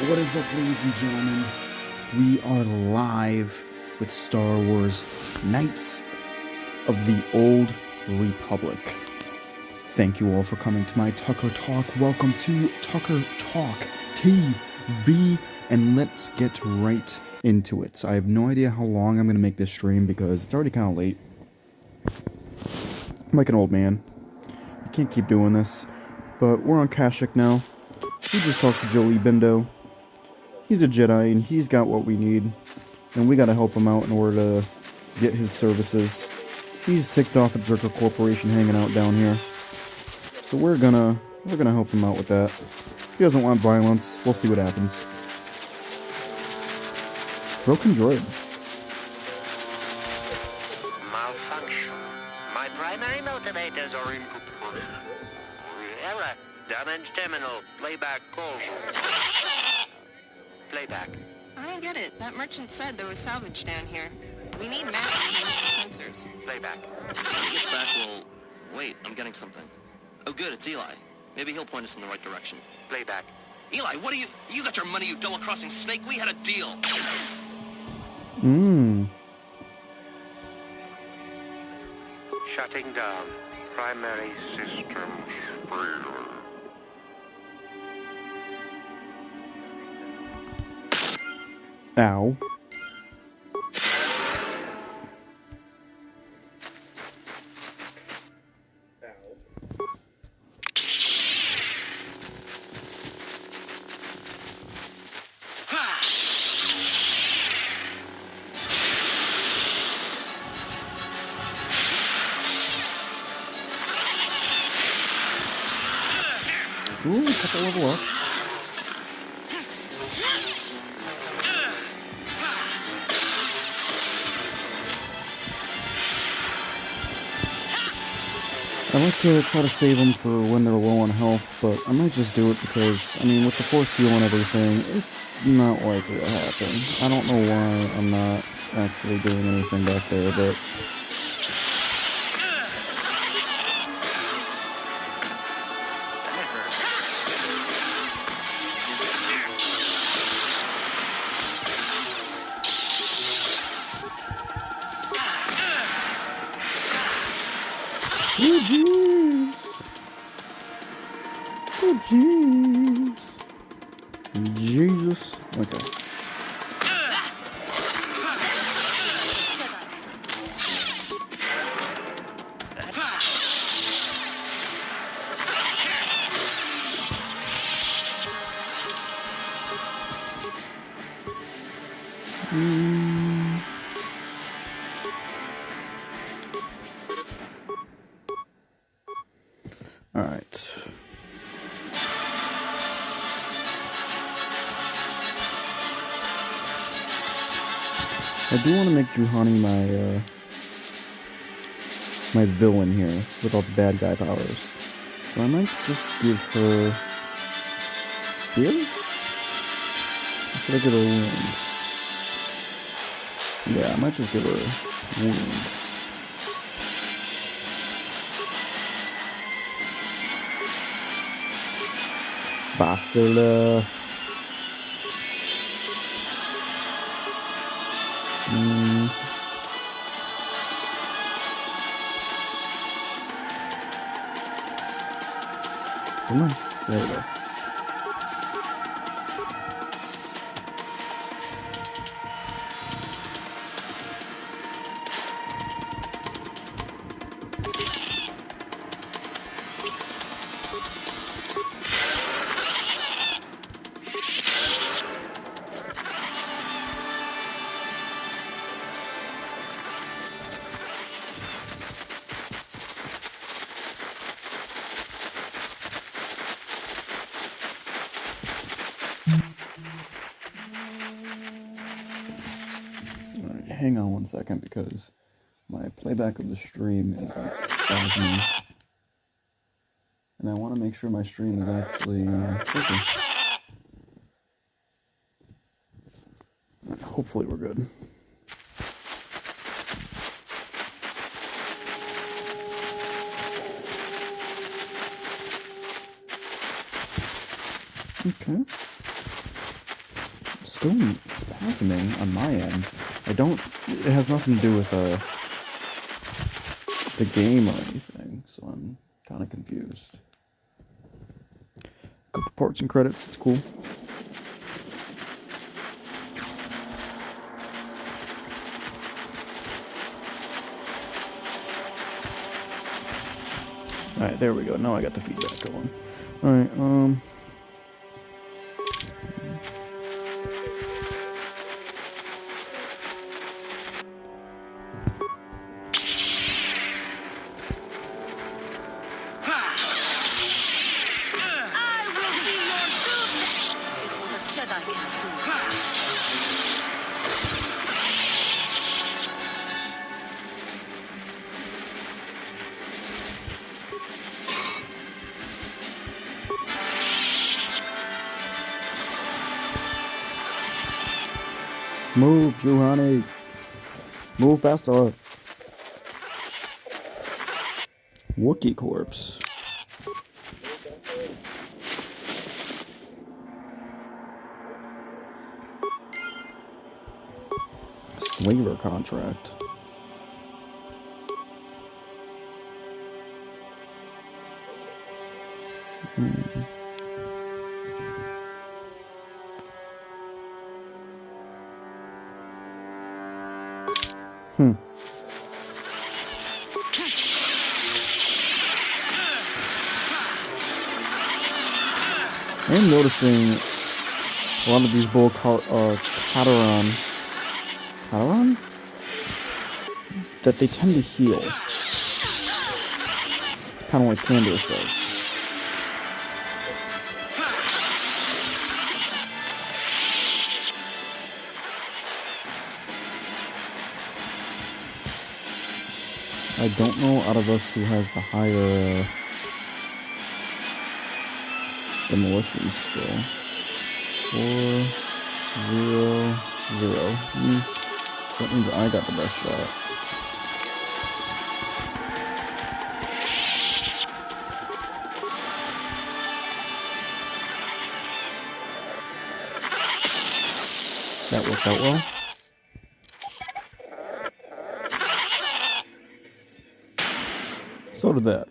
What is up, ladies and gentlemen? We are live with Star Wars Knights of the Old Republic. Thank you all for coming to my Tucker Talk. Welcome to Tucker Talk TV, and let's get right into it. I have no idea how long I'm going to make this stream because it's already kind of late. I'm like an old man. I can't keep doing this, but we're on Kashyyyk now. We just talked to Joey Bindo. He's a Jedi, and he's got what we need, and we gotta help him out in order to get his services. He's ticked off at Zerka Corporation hanging out down here, so we're gonna help him out with that. He doesn't want violence. We'll see what happens. Broken droid. Malfunction. My primary motivators are input. Error. Damage terminal. Playback call. Playback. I don't get it. That merchant said there was salvage down here. We need maps to the sensors. Playback. When he gets back, we'll... Wait, I'm getting something. Oh good, it's Eli. Maybe he'll point us in the right direction. Playback. Eli, what are you... You got your money, you double-crossing snake. We had a deal. Shutting down. Primary systems failure. Ow. Ooh, couple level up. I like to try to save them for when they're low on health, but I might just do it because, I mean, with the force heal and everything, it's not likely to happen. I don't know why I'm not actually doing anything back there, but... Oh, jeez. Oh, jeez. Jesus. Okay. Alright. I do want to make Juhani my villain here with all the bad guy powers. So I might just give her Spear? Or should I give her Wound? Yeah, I might just give her Wound. Bastille. Come on. There we go. Alright, hang on one second because my playback of the stream is like spasming. And I want to make sure my stream is actually working. Hopefully we're good. Okay. still spasming on my end. It has nothing to do with the game or anything, so I'm kind of confused. Couple parts and credits, it's cool. Alright, there we go. Now I got the feedback going. Alright, move, Juhani. Move faster. Wookiee corpse. Slaver contract. I'm noticing a lot of these bull Cataran that they tend to heal, kind of like Candace does. I don't know out of us who has the higher demolition skill. 4, 0, 0. So that means I got the best shot. That worked out well. So did that.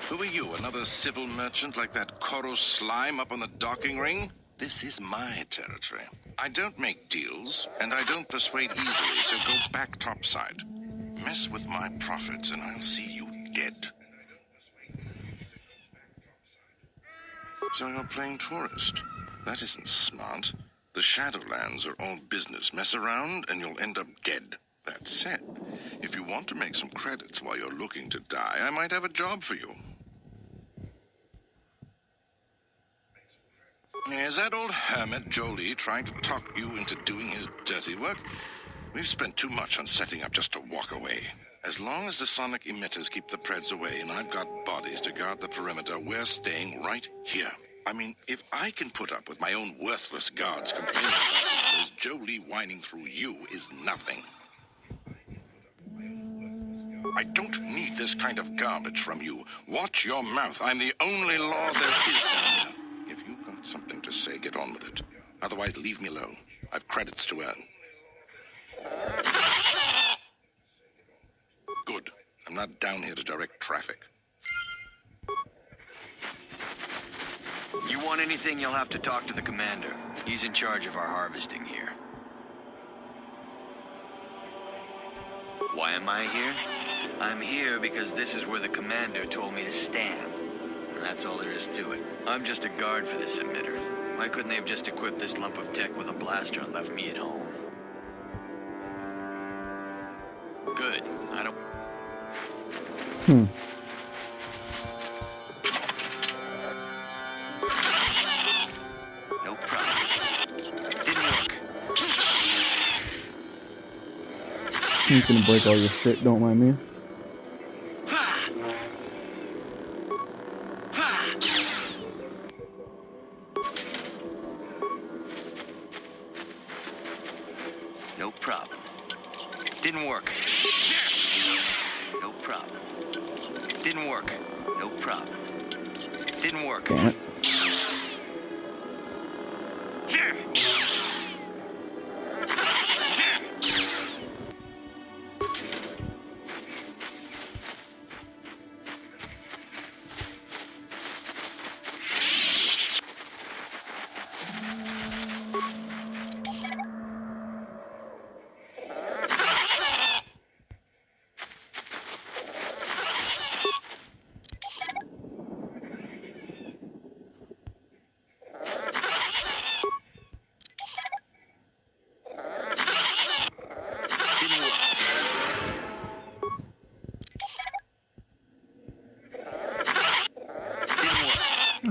Who are you, another civil merchant like that Koros slime up on the docking ring? This is my territory. I don't make deals, and I don't persuade easily, so go back topside. Mess with my profits, and I'll see you dead. So you're playing tourist. That isn't smart. The Shadowlands are all business. Mess around, and you'll end up dead. That said, if you want to make some credits while you're looking to die, I might have a job for you. Is that old hermit Jolie trying to talk you into doing his dirty work? We've spent too much on setting up just to walk away. As long as the sonic emitters keep the Preds away and I've got bodies to guard the perimeter, we're staying right here. I mean, if I can put up with my own worthless guards complaining about this, Jolie whining through you is nothing. I don't need this kind of garbage from you. Watch your mouth. I'm the only law there is down here. If you've got something to say, get on with it. Otherwise, leave me alone. I've credits to earn. Good. I'm not down here to direct traffic. You want anything, you'll have to talk to the commander. He's in charge of our harvesting here. Why am I here? I'm here because this is where the commander told me to stand. And that's all there is to it. I'm just a guard for this emitter. Why couldn't they have just equipped this lump of tech with a blaster and left me at home? Good. I don't... No problem. Didn't work. He's gonna break all your shit, don't mind me. No problem. Didn't work. No problem. Didn't work. No problem. Didn't work. Damn it. Yes!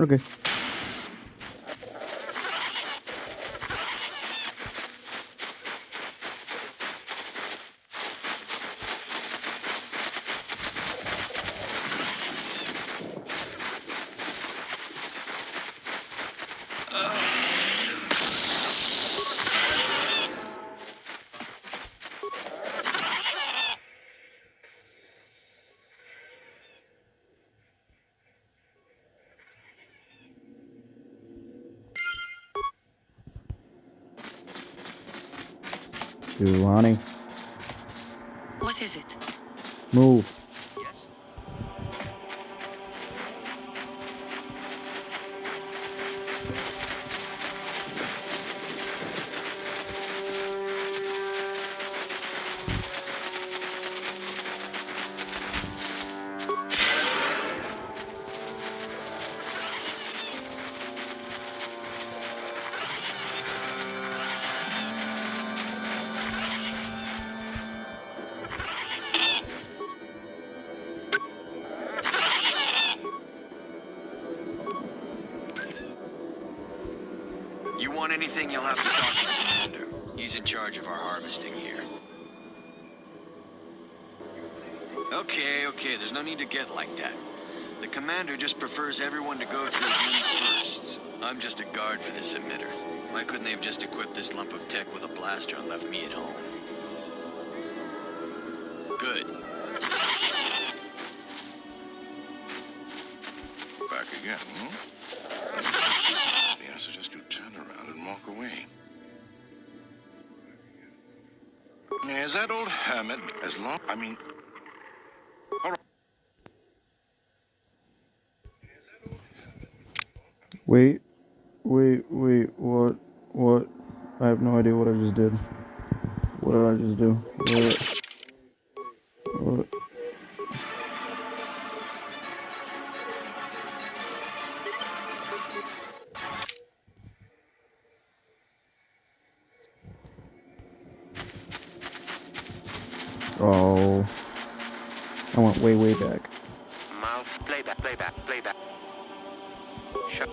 Okay. Giovanni, What is it? move. You want anything, you'll have to talk to the commander. He's in charge of our harvesting here. Okay, there's no need to get like that. The commander just prefers everyone to go through him first. I'm just a guard for this emitter. Why couldn't they have just equipped this lump of tech with a blaster and left me at home? Good. Back again, hmm? I suggest you turn around and walk away. Is that old hermit as long... I mean... All right. Wait, what? I have no idea what I just did. What did I just do? What? Oh. I went way back. Mouse, playback. Shut.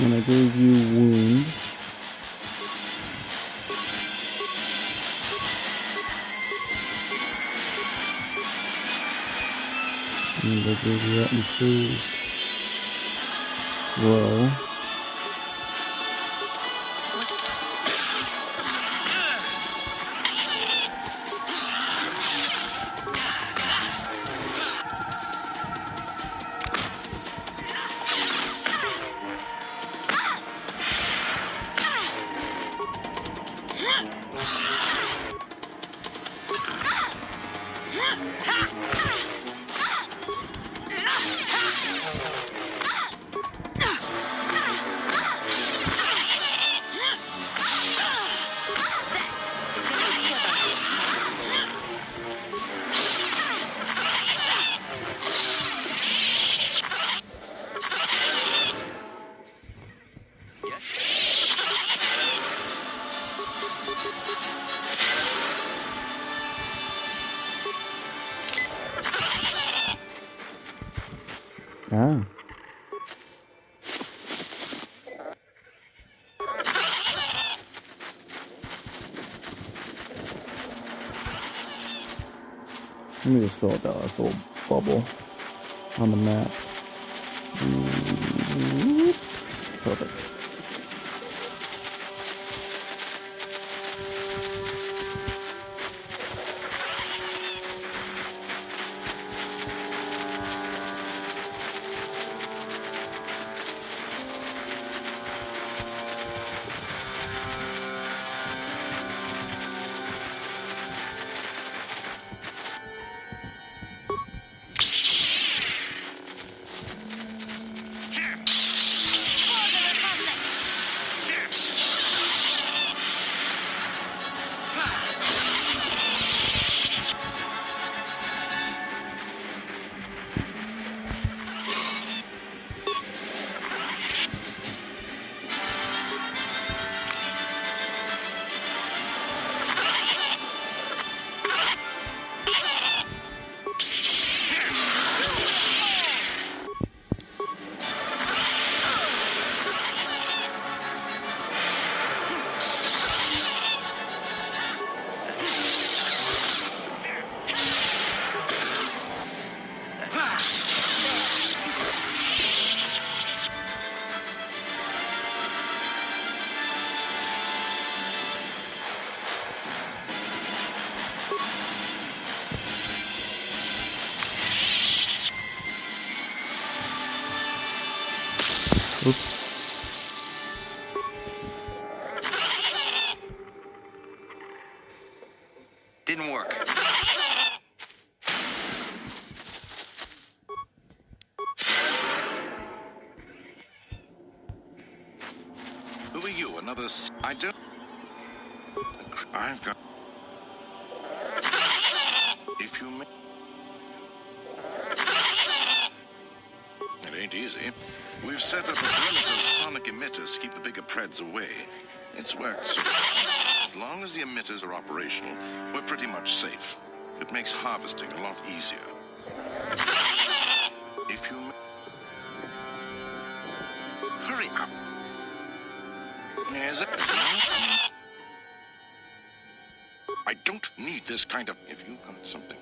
And I gave you wound. And I gave you that infused throw. Ah. Let me just fill out that last little bubble on the map. Perfect. Oops. Didn't work. Who are you? Another... I don't... I've got... If you may... It ain't easy. We've set up a perimeter of sonic emitters to keep the bigger preds away. It's worked so far. As long as the emitters are operational, we're pretty much safe. It makes harvesting a lot easier. If you may... Hurry up. Is it? I don't need this kind of... If you got something...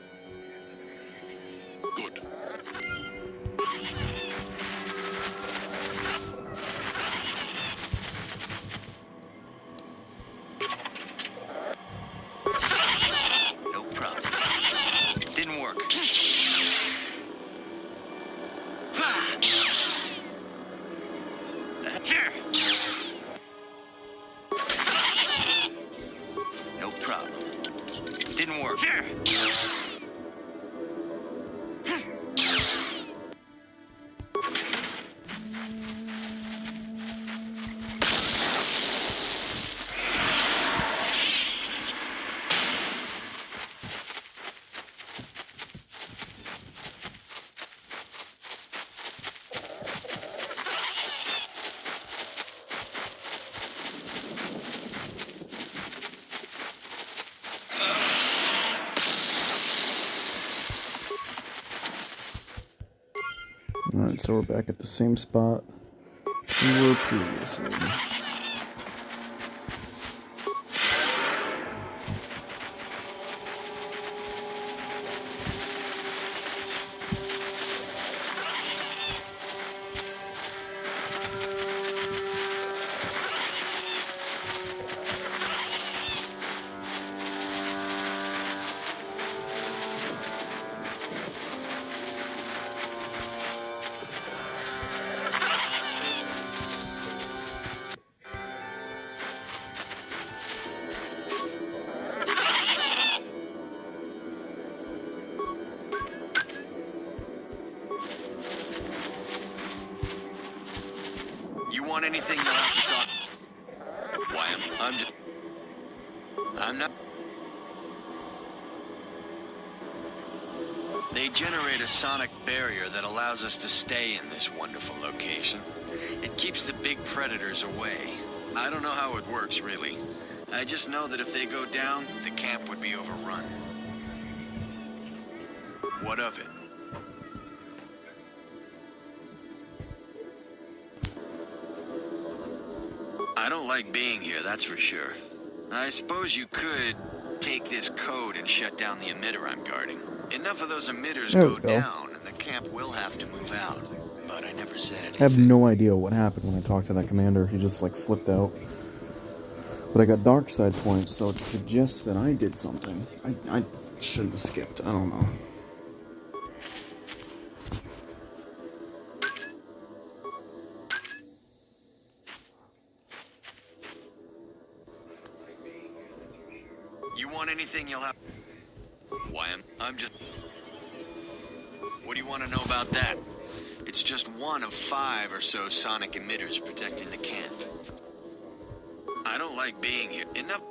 Good. No problem. Didn't work. No problem. Didn't work. Alright, so we're back at the same spot we were previously. You want anything, you'll have to talk. Why, I'm just... I'm not... They generate a sonic barrier that allows us to stay in this wonderful location. It keeps the big predators away. I don't know how it works, really. I just know that if they go down, the camp would be overrun. What of it? I don't like being here, that's for sure. I suppose you could take this code and shut down the emitter I'm guarding. Enough of those emitters There go we go. down, and the camp will have to move out. But I never said anything. I have no idea what happened when I talked to that commander. He just, like, flipped out. But I got dark side points, so it suggests that I did something. I shouldn't have skipped. I don't know. You want anything, you'll have... Why, I'm just... What do you want to know about that? It's just one of 5 or so sonic emitters protecting the camp. I don't like being here. Enough...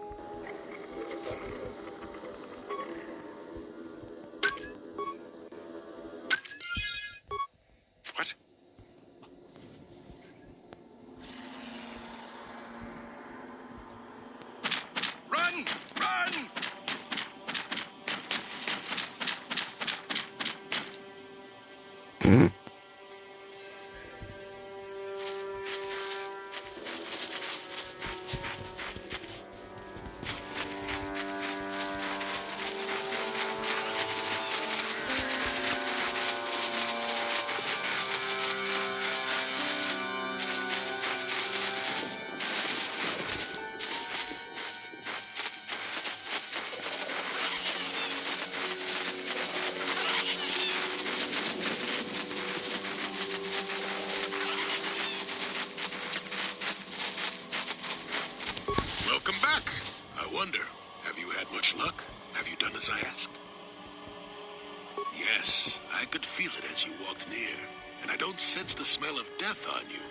What? Run! Run! Welcome back. I wonder, have you had much luck? Have you done as I asked? Yes, I could feel it as you walked near, and I don't sense the smell of death on you.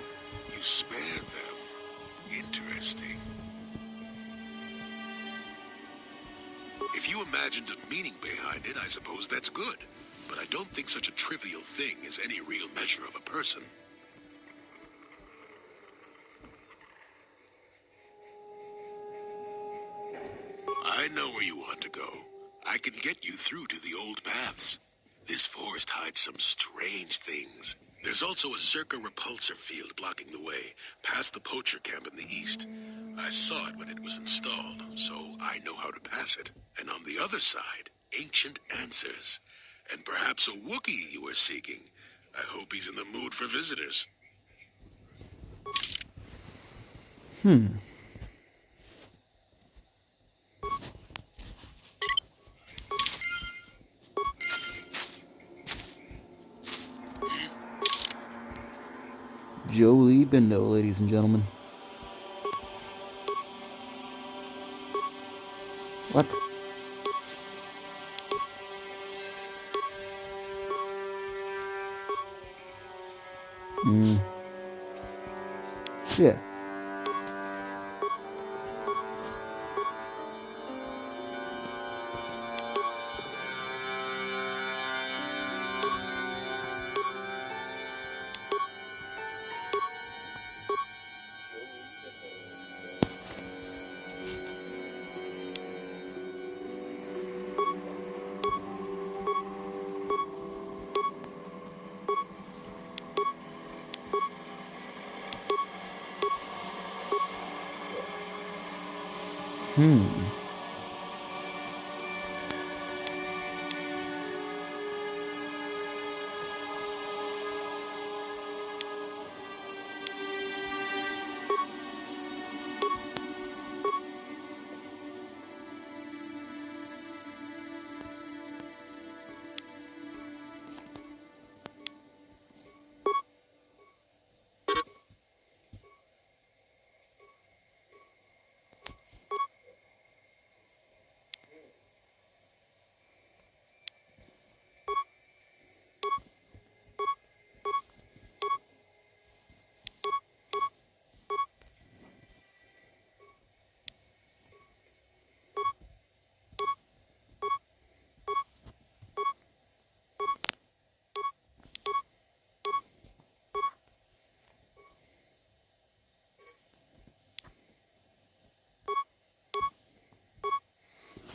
You spared them. Interesting. If you imagined a meaning behind it, I suppose that's good. But I don't think such a trivial thing is any real measure of a person. I know where you want to go. I can get you through to the old paths. This forest hides some strange things. There's also a Zerka repulsor field blocking the way, past the poacher camp in the east. I saw it when it was installed, so I know how to pass it. And on the other side, ancient answers. And perhaps a Wookiee you are seeking. I hope he's in the mood for visitors. Jolie Bindo, ladies and gentlemen. What? Yeah.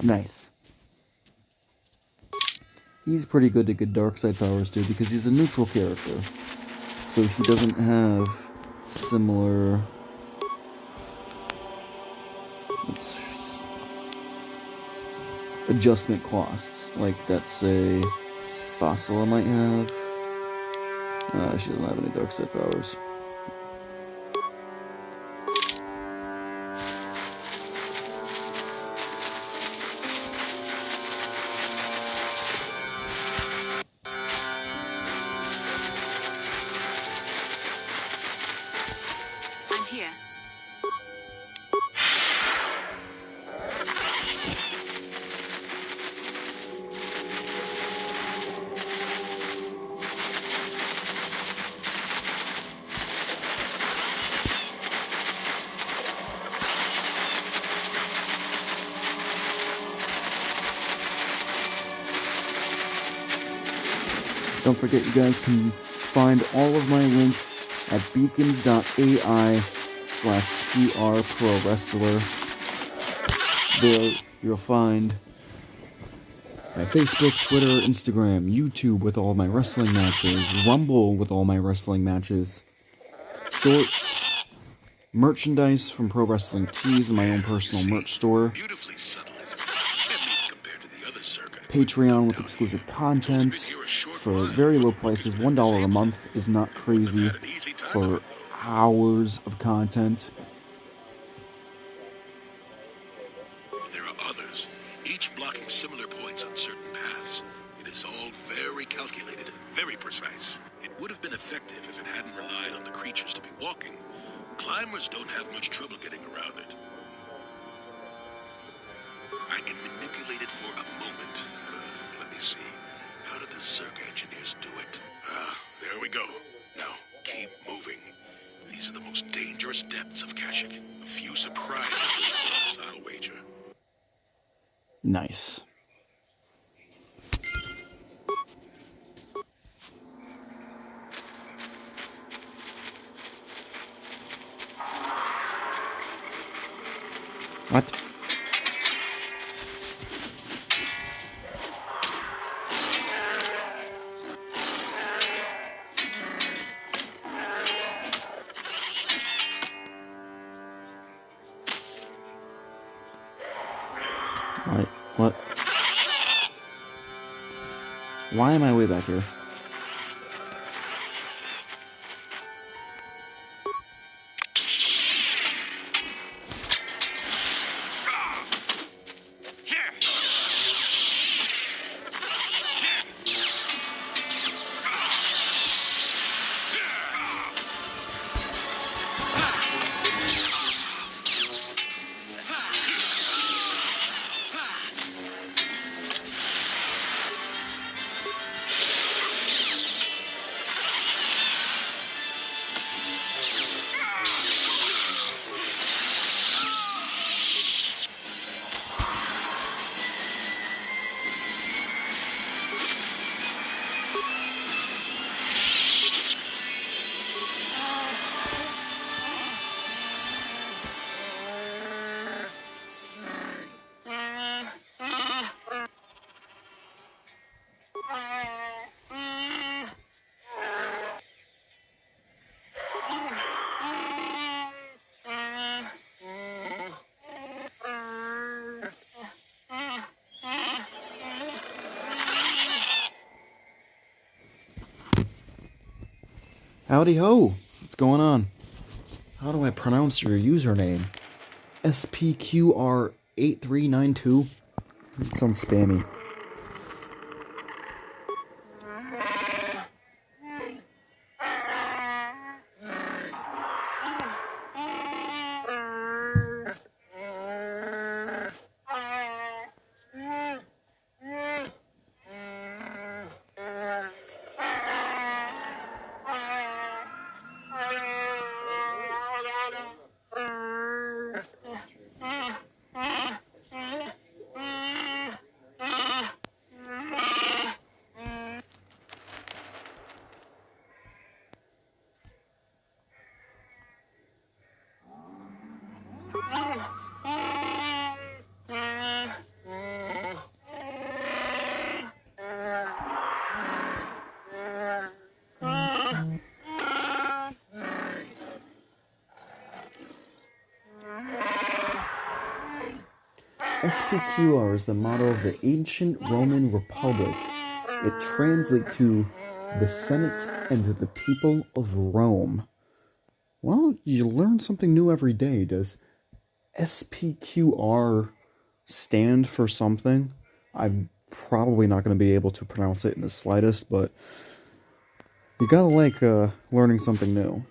Nice. He's pretty good to get dark side powers too, because he's a neutral character. So he doesn't have similar... adjustment costs, like that say Basila might have. She doesn't have any dark side powers. I'm here. Don't forget, you guys can find all of my links at Beacons.AI/TRProWrestler. There you'll find my Facebook, Twitter, Instagram, YouTube with all my wrestling matches, Rumble with all my wrestling matches, shorts, merchandise from Pro Wrestling Tees and my own personal merch store, Beautifully subtle, isn't it? At least compared to the other circa. Patreon with exclusive content for very low prices. $1 a month is not crazy for hours of content. There are others, each blocking similar points on certain paths. It is all very calculated, very precise. It would have been effective if it hadn't relied on the creatures to be walking. Climbers don't have much trouble getting around it. I can manipulate it for a moment. Let me see. How did the Zerg engineers do it? There we go. Now, keep moving. These are the most dangerous depths of Kashyyyk. A few surprises wait for us, I'll wager. Nice. What? What? Why am I way back here? Howdy ho! What's going on? How do I pronounce your username? SPQR8392? It sounds spammy. SPQR is the motto of the ancient Roman Republic. It translates to the Senate and the people of Rome. Well, you learn something new every day. Does SPQR stand for something? I'm probably not going to be able to pronounce it in the slightest, but you gotta like learning something new.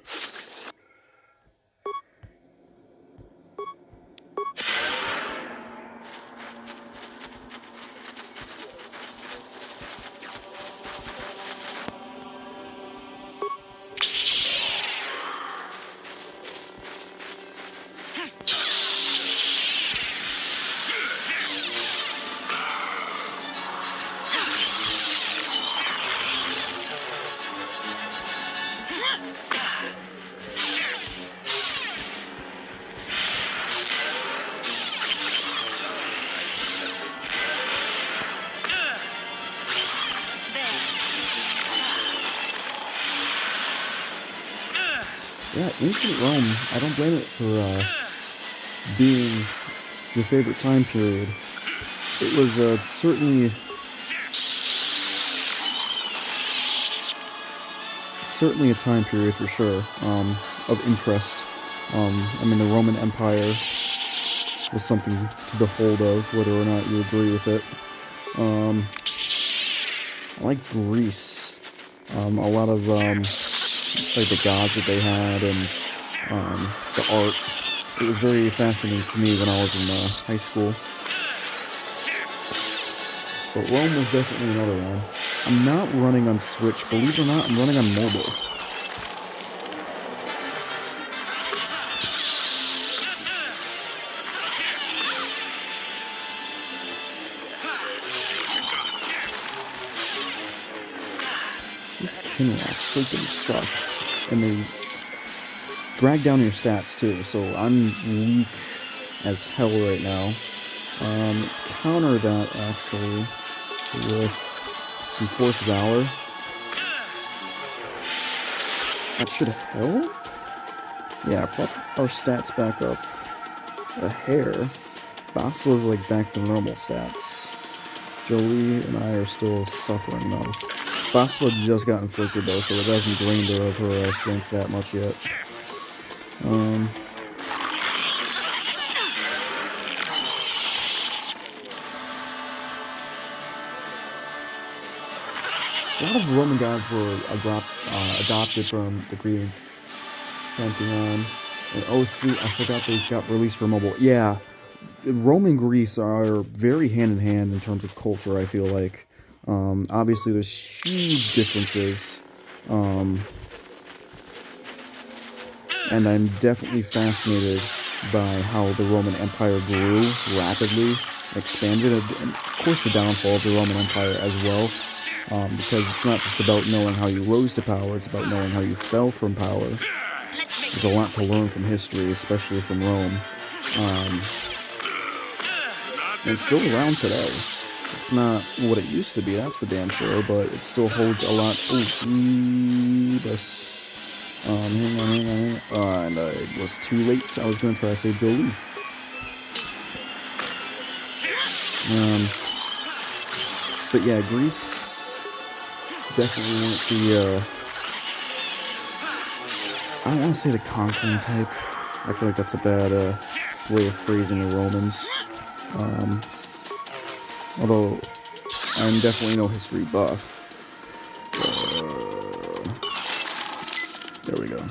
Yeah, ancient Rome, I don't blame it for being your favorite time period. It was certainly a time period for sure, of interest. I mean, the Roman Empire was something to behold of, whether or not you agree with it. I like Greece. A lot of like the gods that they had and the art. It was very fascinating to me when I was in high school. But Rome was definitely another one. I'm not running on Switch, believe it or not, I'm running on mobile. These Kinrocks freaking suck. And they drag down your stats too, so I'm weak as hell right now. Let's counter that actually with some Force Valor. That should help? Yeah, pop our stats back up a hair. Basila's like back to normal stats. Jolie and I are still suffering though. Basila just got inflicted though, so it hasn't drained her of her strength that much yet. A lot of Roman gods were adopted from the Greek pantheon. And oh sweet, I forgot these got released for mobile. Yeah, Rome and Greece are very hand in hand in terms of culture, I feel like. Obviously there's huge differences. And I'm definitely fascinated by how the Roman Empire grew rapidly, expanded, and of course the downfall of the Roman Empire as well. Because it's not just about knowing how you rose to power, it's about knowing how you fell from power. There's a lot to learn from history, especially from Rome. And it's still around today. It's not what it used to be, that's for damn sure, but it still holds a lot. Hang on. And I was too late. I was going to try to save Jolie. But yeah, Greece definitely weren't the, I don't want to say the conquering type. I feel like that's a bad way of phrasing the Romans. Although I'm definitely no history buff. There we go.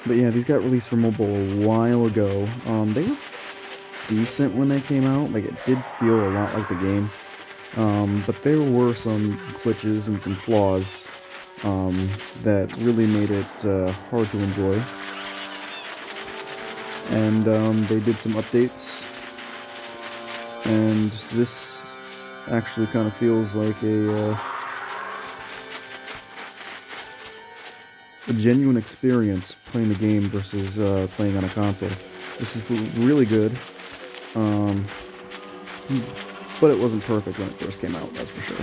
But yeah, these got released for mobile a while ago. They were decent when they came out. Like, it did feel a lot like the game. But there were some glitches and some flaws that really made it hard to enjoy. And they did some updates. And this actually kind of feels like a a genuine experience playing the game versus playing on a console. This is really good, but it wasn't perfect when it first came out, that's for sure.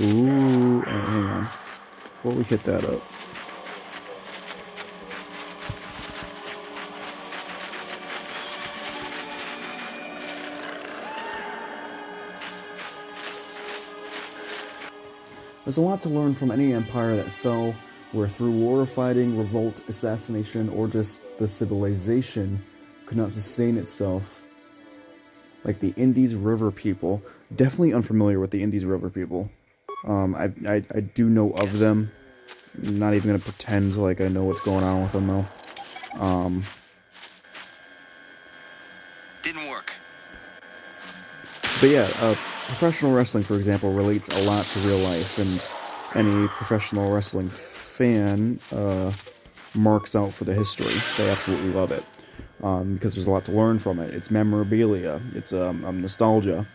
Ooh, hang on. Before we hit that up. There's a lot to learn from any empire that fell, where through war, fighting, revolt, assassination, or just the civilization could not sustain itself. Like the Indus River people. Definitely unfamiliar with the Indus River people. I do know of them. I'm not even gonna pretend like I know what's going on with them though. Didn't work. But yeah, professional wrestling, for example, relates a lot to real life, and any professional wrestling fan marks out for the history. They absolutely love it, because there's a lot to learn from it. It's memorabilia. It's nostalgia.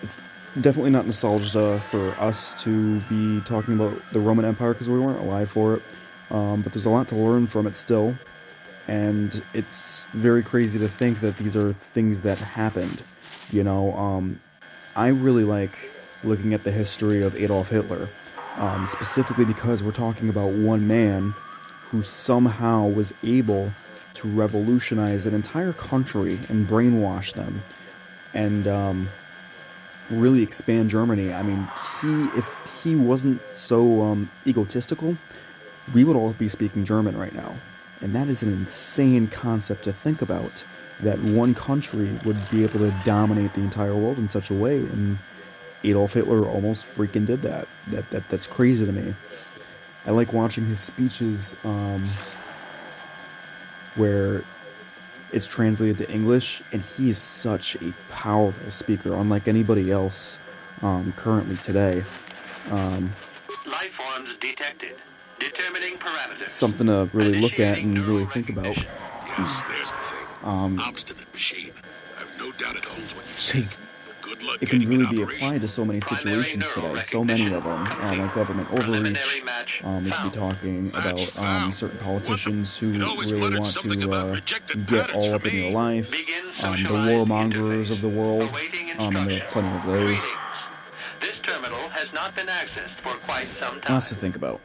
It's definitely not nostalgia for us to be talking about the Roman Empire because we weren't alive for it, but there's a lot to learn from it still, and it's very crazy to think that these are things that happened. You know, I really like looking at the history of Adolf Hitler, specifically because we're talking about one man who somehow was able to revolutionize an entire country and brainwash them, and really expand Germany. I mean, if he wasn't so egotistical, we would all be speaking German right now. And that is an insane concept to think about, that one country would be able to dominate the entire world in such a way, and Adolf Hitler almost freaking did that. That's crazy to me. I like watching his speeches where it's translated to English, and he is such a powerful speaker, unlike anybody else currently today. Life forms detected. Determining parameters. Something to really look at and really think about. Yes, there's the thing. Obstinate machine. I've no doubt it holds what you seek. But good luck It can getting really be operation. applied to so many situations today, so many of them, like government overreach. We could be talking about certain politicians who really want to get all up in your life, the warmongers of the world, and there are plenty of those. This terminal has not been accessed for quite some time. Lots to think about.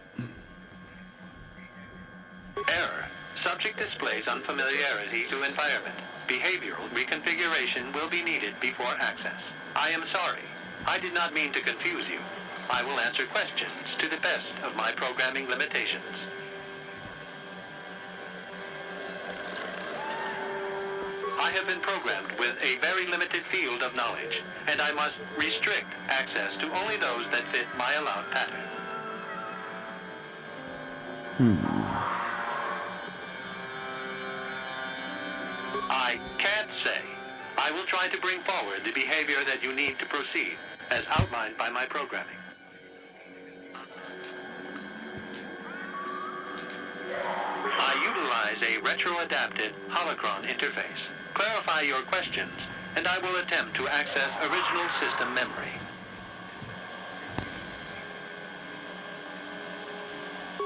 Error. Subject displays unfamiliarity to environment. Behavioral reconfiguration will be needed before access. I am sorry. I did not mean to confuse you. I will answer questions to the best of my programming limitations. I have been programmed with a very limited field of knowledge, and I must restrict access to only those that fit my allowed pattern. I can't say. I will try to bring forward the behavior that you need to proceed, as outlined by my programming. I utilize a retro-adapted holocron interface. Clarify your questions, and I will attempt to access original system memory.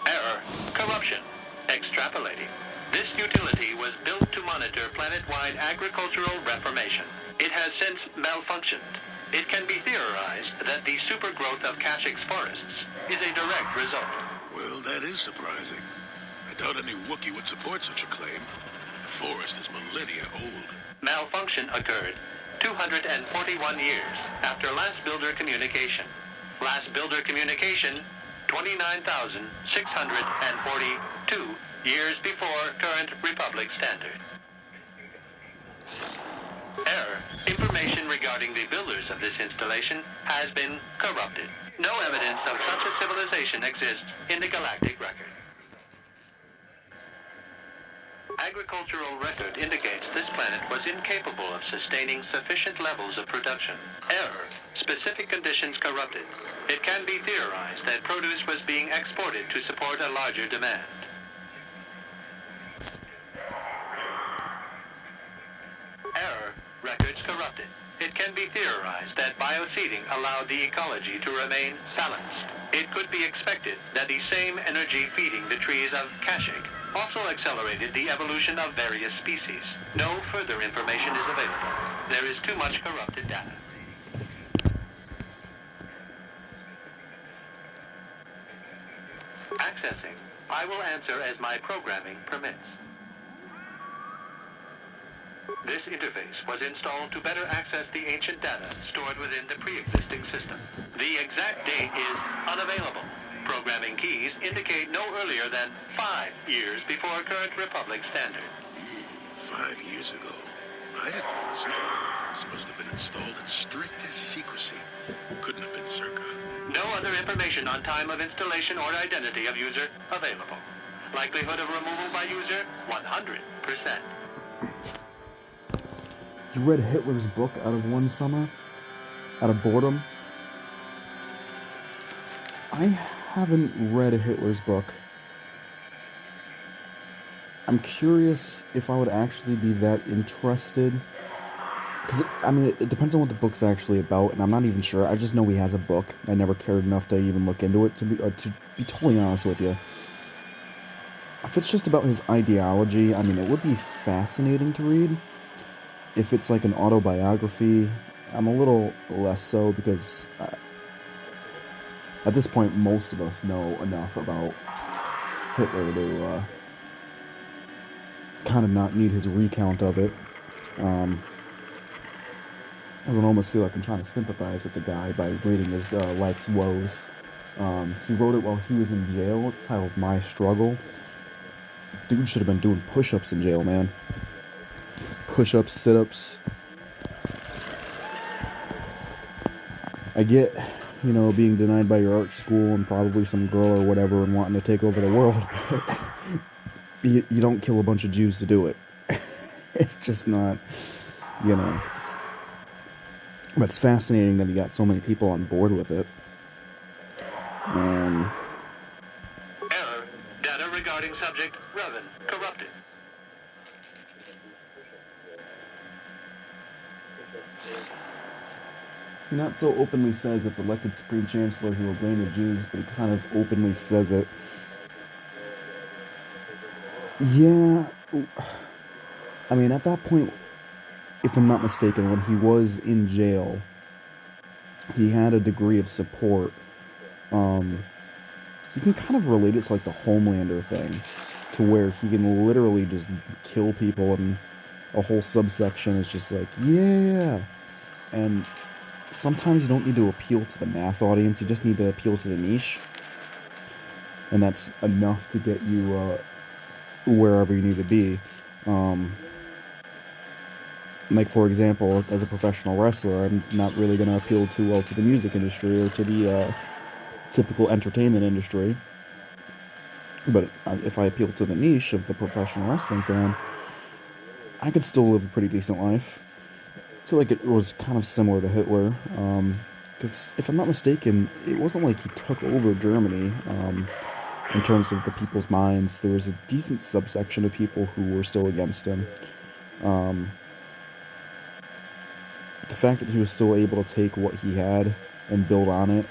Error. Corruption. Extrapolating. This utility was built to monitor planet-wide agricultural reformation. It has since malfunctioned. It can be theorized that the supergrowth of Kashyk's forests is a direct result. Well, that is surprising. I doubt any Wookiee would support such a claim. The forest is millennia old. Malfunction occurred 241 years after last builder communication. Last builder communication, 29,642 years before current Republic standard. Error. Information regarding the builders of this installation has been corrupted. No evidence of such a civilization exists in the galactic record. Agricultural record indicates this planet was incapable of sustaining sufficient levels of production. Error. Specific conditions corrupted. It can be theorized that produce was being exported to support a larger demand. Error. Records corrupted. It can be theorized that bioseeding allowed the ecology to remain balanced. It could be expected that the same energy feeding the trees of Kashyyyk also accelerated the evolution of various species. No further information is available. There is too much corrupted data. Accessing. I will answer as my programming permits. This interface was installed to better access the ancient data stored within the pre-existing system. The exact date is unavailable. Programming keys indicate no earlier than 5 years before current Republic standard. 5 years ago. I didn't notice it. This must have been installed in strictest secrecy. Couldn't have been circa. No other information on time of installation or identity of user available. Likelihood of removal by user, 100%. You read Hitler's book out of one summer? Out of boredom? I haven't read Hitler's book. I'm curious if I would actually be that interested. Because, it depends on what the book's actually about, and I'm not even sure. I just know he has a book. I never cared enough to even look into it, to be totally honest with you. If it's just about his ideology, it would be fascinating to read. If it's like an autobiography, I'm a little less so, because at this point, most of us know enough about Hitler to kind of not need his recount of it. I would almost feel like I'm trying to sympathize with the guy by reading his life's woes. He wrote it while he was in jail. It's titled My Struggle. Dude should have been doing push-ups in jail, man. Push-ups, sit-ups. I get, being denied by your art school and probably some girl or whatever and wanting to take over the world, but you don't kill a bunch of Jews to do it. It's just not, But it's fascinating that he got so many people on board with it. Error. Data regarding subject Revan corrupted. He not so openly says if elected Supreme Chancellor he will blame the Jews, but he kind of openly says it. Yeah. At that point, if I'm not mistaken, when he was in jail, he had a degree of support. You can kind of relate it to like the Homelander thing, to where he can literally just kill people and a whole subsection is just like, yeah. And sometimes you don't need to appeal to the mass audience, you just need to appeal to the niche. And that's enough to get you wherever you need to be. Like, for example, as a professional wrestler, I'm not really going to appeal too well to the music industry or to the typical entertainment industry. But if I appeal to the niche of the professional wrestling fan, I could still live a pretty decent life. I feel like it was kind of similar to Hitler. Because, if I'm not mistaken, it wasn't like he took over Germany in terms of the people's minds. There was a decent subsection of people who were still against him. The fact that he was still able to take what he had and build on it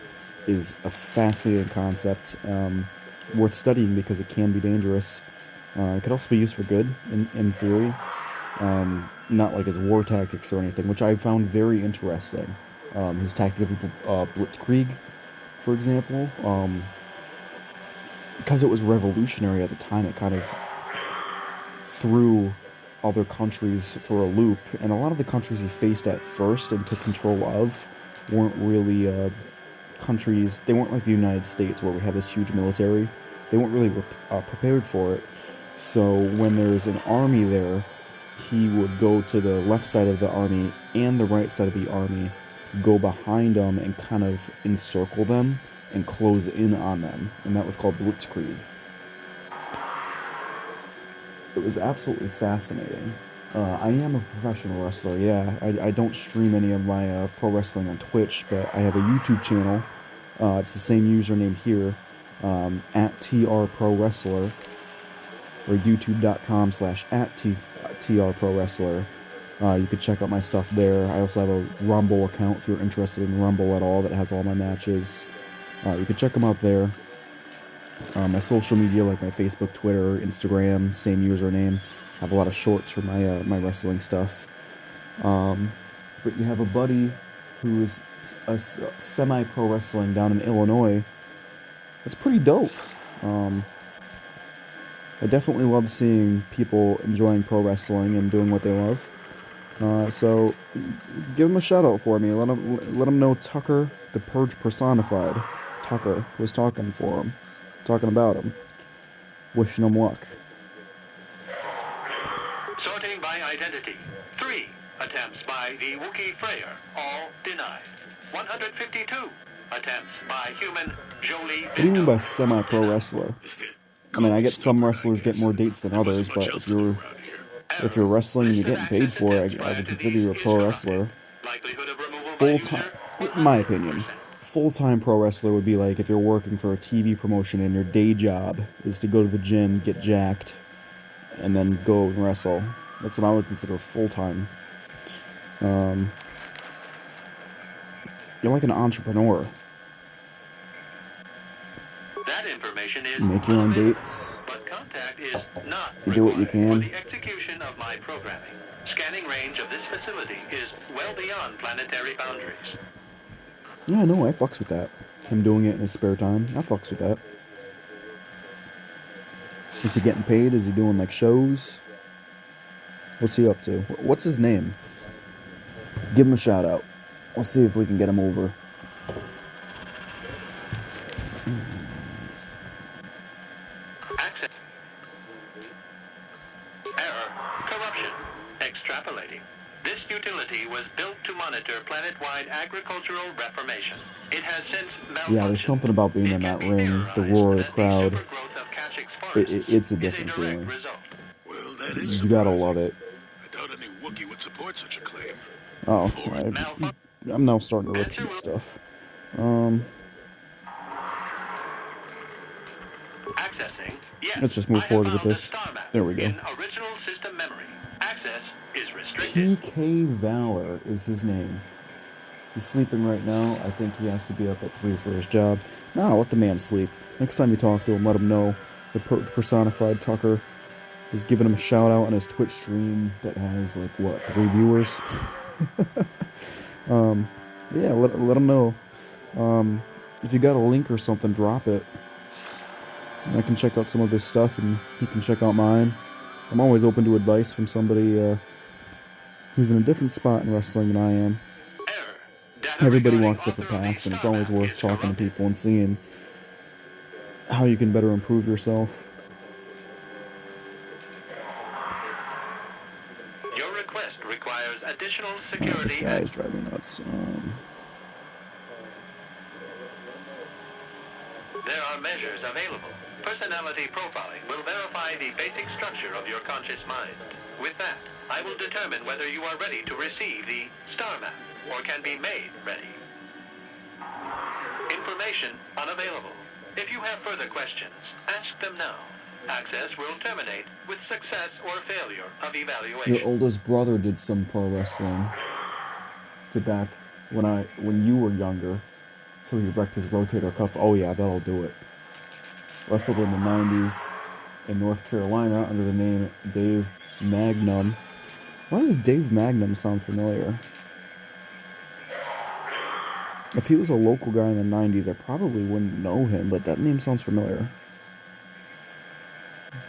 is a fascinating concept, worth studying because it can be dangerous. It could also be used for good, in theory. Not like as war tactics or anything, which I found very interesting. His tactic of Blitzkrieg, for example, because it was revolutionary at the time, it kind of threw other countries for a loop, and a lot of the countries he faced at first and took control of weren't really countries. They weren't like the United States where we have this huge military. They weren't really prepared for it. So when there's an army there, he would go to the left side of the army and the right side of the army, go behind them and kind of encircle them and close in on them, and that was called Blitzkrieg. It was absolutely fascinating. I am a professional wrestler, yeah. I don't stream any of my pro wrestling on Twitch, but I have a YouTube channel. It's the same username here, at TRProWrestler, or youtube.com/@TRProWrestler. You could check out my stuff there. I also have a Rumble account if you're interested in Rumble at all that has all my matches. You can check them out there. My social media, like my Facebook, Twitter, Instagram, same username. I have a lot of shorts for my wrestling stuff. But you have a buddy who's a semi-pro wrestling down in Illinois. That's pretty dope. I definitely love seeing people enjoying pro wrestling and doing what they love. So give him a shout out for me. Let him know Tucker, the Purge personified. Tucker was talking for him, talking about him, wishing him luck. Sorting by identity. 3 attempts by the Wookiee Freyer, all denied. 152 attempts by human Jolie What do you mean by semi-pro wrestler? I mean, I get some wrestlers get more dates than others, but if you're wrestling and you're getting paid for it, I would consider you a pro wrestler. Full-time, in my opinion, full-time pro wrestler would be like if you're working for a TV promotion and your day job is to go to the gym, get jacked, and then go and wrestle. That's what I would consider full-time. You're like an entrepreneur. That information is You make your own dates. but contact is not You do what you required can. for the execution of my programming. Scanning range of this facility is well beyond planetary boundaries. Yeah, no, I fucks with that. Him doing it in his spare time. I fucks with that. Is he getting paid? Is he doing like shows? What's he up to? What's his name? Give him a shout out. Let's see if we can get him over. Access. Error. Corruption. Extrapolating. This utility was built to monitor planet-wide agricultural reformation. It has since malfunctioned. Yeah, there's something about being in that ring, the roar of the crowd. It's a different feeling. Well, that is You gotta surprising. love it. I doubt any Wookiee would support such a claim. Oh, I'm now starting to repeat stuff. Accessing. Yes, Let's just move I have forward with found a this. star map There we go. In original system memory. Access is restricted. PK Valor is his name. He's sleeping right now. I think he has to be up at 3 for his job. No, let the man sleep. Next time you talk to him, let him know the personified Tucker is giving him a shout out on his Twitch stream that has like what, 3 viewers. Yeah, let him know. If you got a link or something, drop it. And I can check out some of his stuff, and he can check out mine. I'm always open to advice from somebody who's in a different spot in wrestling than I am. Error. Data Everybody regarding walks different author of the paths, and it's star always map worth is talking to corrupted. people and seeing how you can better improve yourself. Your request requires additional This security guy is driving me nuts. There are measures available. Personality profiling will verify the basic structure of your conscious mind. With that, I will determine whether you are ready to receive the star map or can be made ready. Information unavailable. If you have further questions, ask them now. Access will terminate with success or failure of evaluation. Your oldest brother did some pro wrestling to back when you were younger, so he wrecked his rotator cuff. Oh yeah, that'll do it. Wrestled in the 90s in North Carolina under the name Dave Magnum. Why does Dave Magnum sound familiar? If he was a local guy in the 90s, I probably wouldn't know him, but that name sounds familiar.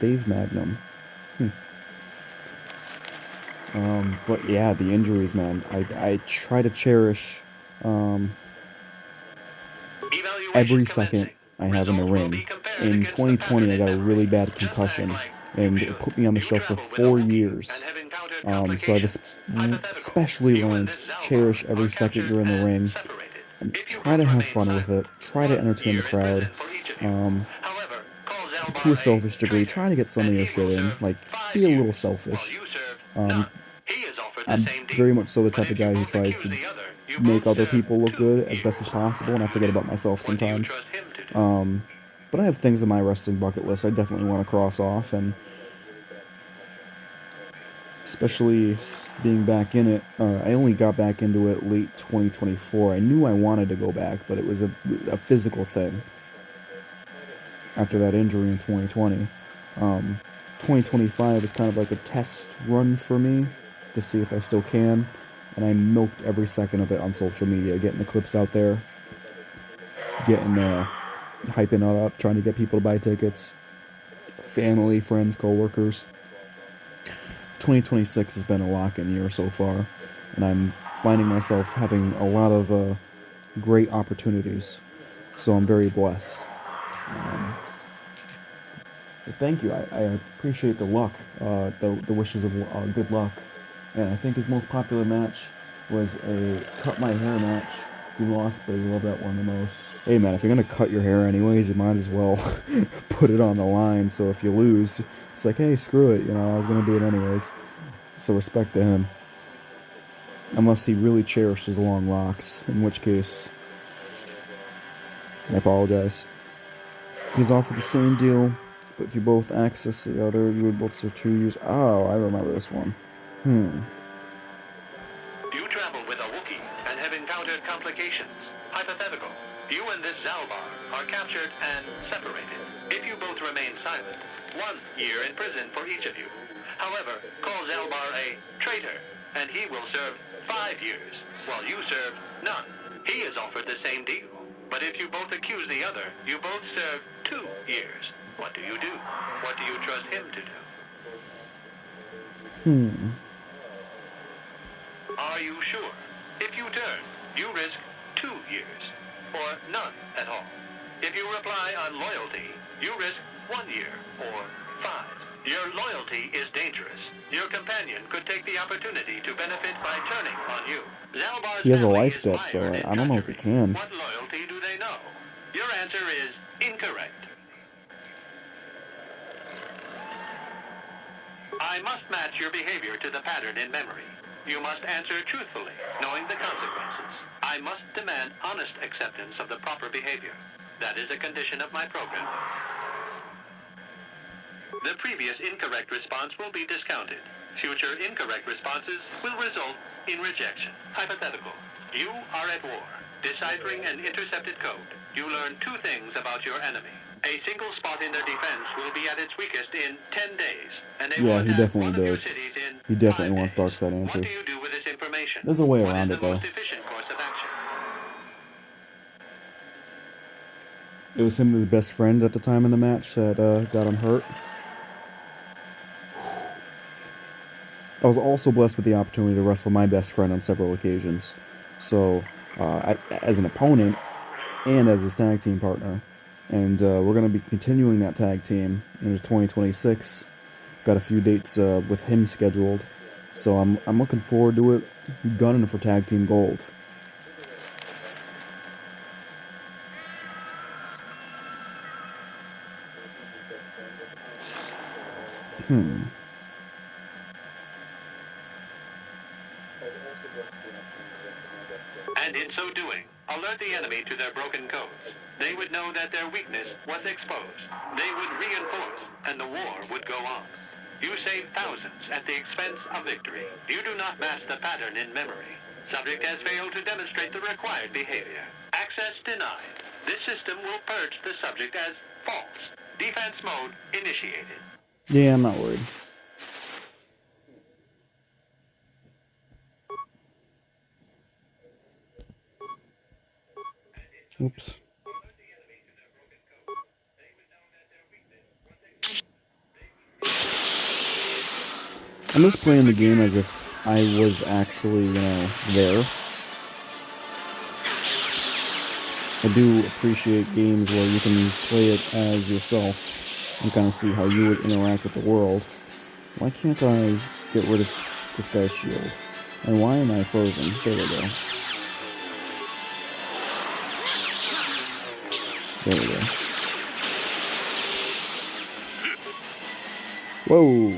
Dave Magnum. But yeah, the injuries, man. I try to cherish Evaluation every commencing. second I have in the Results will ring. be compared In against the 2020, I pattern got a in really memory. bad concussion, Just like and you it put me on the You shelf for travel with 4 a Wookiee years. and have encountered So I've complications. Hypothetical. especially You and learned this to Zalbar cherish every are second captured you're in the and ring, separated. and If you try to both have remain fun with silent, it, try to 1 entertain the year in crowd. prison for each of you. However, call Zalbar To a selfish degree, traitor, try to get some of and your he shit will in, serve like, 5 be a little years, selfish. while you serve Um, none. He is offered the I'm same deal. very much so the But type if of you guy who both tries accuse to the other, you make both other serve people look 2 good as years. best as possible, and I forget about myself What do you sometimes. trust him to do? But I have things on my wrestling bucket list I definitely want to cross off, and especially being back in it. I only got back into it late 2024. I knew I wanted to go back, but it was a physical thing after that injury in 2020. 2025 is kind of like a test run for me to see if I still can, and I milked every second of it on social media, getting the clips out there, getting hyping it up, trying to get people to buy tickets, family, friends, co-workers. 2026 has been a lock-in year so far, and I'm finding myself having a lot of great opportunities, so I'm very blessed. Thank you. I appreciate the luck, the wishes of good luck. And I think his most popular match was a cut my hair match. He lost, but he loved that one the most. Hey man, if you're gonna cut your hair anyways, you might as well put it on the line. So if you lose, it's like, hey, screw it. I was gonna do it anyways. So respect to him. Unless he really cherishes long locks, in which case, I apologize. He's offered the same deal. But if you both access the other, you would both serve 2 years. Oh, I remember this one. You travel with a Wookiee and have encountered complications. Hypothetical. You and this Zalbar are captured and separated. If you both remain silent, 1 year in prison for each of you. However, call Zalbar a traitor, and he will serve 5 years, while you serve none. He is offered the same deal. But if you both accuse the other, you both serve 2 years. What do you do? What do you trust him to do? Are you sure? If you turn, you risk 2 years, or none at all. If you reply on loyalty, you risk 1 year, or 5. Your loyalty is dangerous. Your companion could take the opportunity to benefit by turning on you. Zalbar's He has a family life is debt, so mired in I don't know if he treachery. can. What loyalty do they know? Your answer is incorrect. I must match your behavior to the pattern in memory. You must answer truthfully, knowing the consequences. I must demand honest acceptance of the proper behavior. That is a condition of my program. The previous incorrect response will be discounted. Future incorrect responses will result in rejection. Hypothetical. You are at war, deciphering an intercepted code. You learn 2 things about your enemy. A single spot in their defense will be at its weakest in 10 days, and they will Yeah, he attack definitely one of your does. cities in He definitely 5 wants days. dark side What answers. do you do with this information? There's a way What around is it, the though. most efficient course of action? It was him and his best friend at the time in the match that got him hurt. I was also blessed with the opportunity to wrestle my best friend on several occasions. So, as an opponent and as his tag team partner. And we're going to be continuing that tag team into 2026. Got a few dates with him scheduled. So I'm looking forward to it. Gunning for tag team gold. And in so doing, alert the enemy to their broken codes. They would know that their weakness was exposed. They would reinforce, and the war would go on. You save thousands at the expense of victory. You do not match the pattern in memory. Subject has failed to demonstrate the required behavior. Access denied. This system will purge the subject as false. Defense mode initiated. Yeah, I'm not worried. Oops. I'm just playing the game as if I was actually, there. I do appreciate games where you can play it as yourself and kind of see how you would interact with the world. Why can't I get rid of this guy's shield? And why am I frozen? There we go. There we go. Whoa!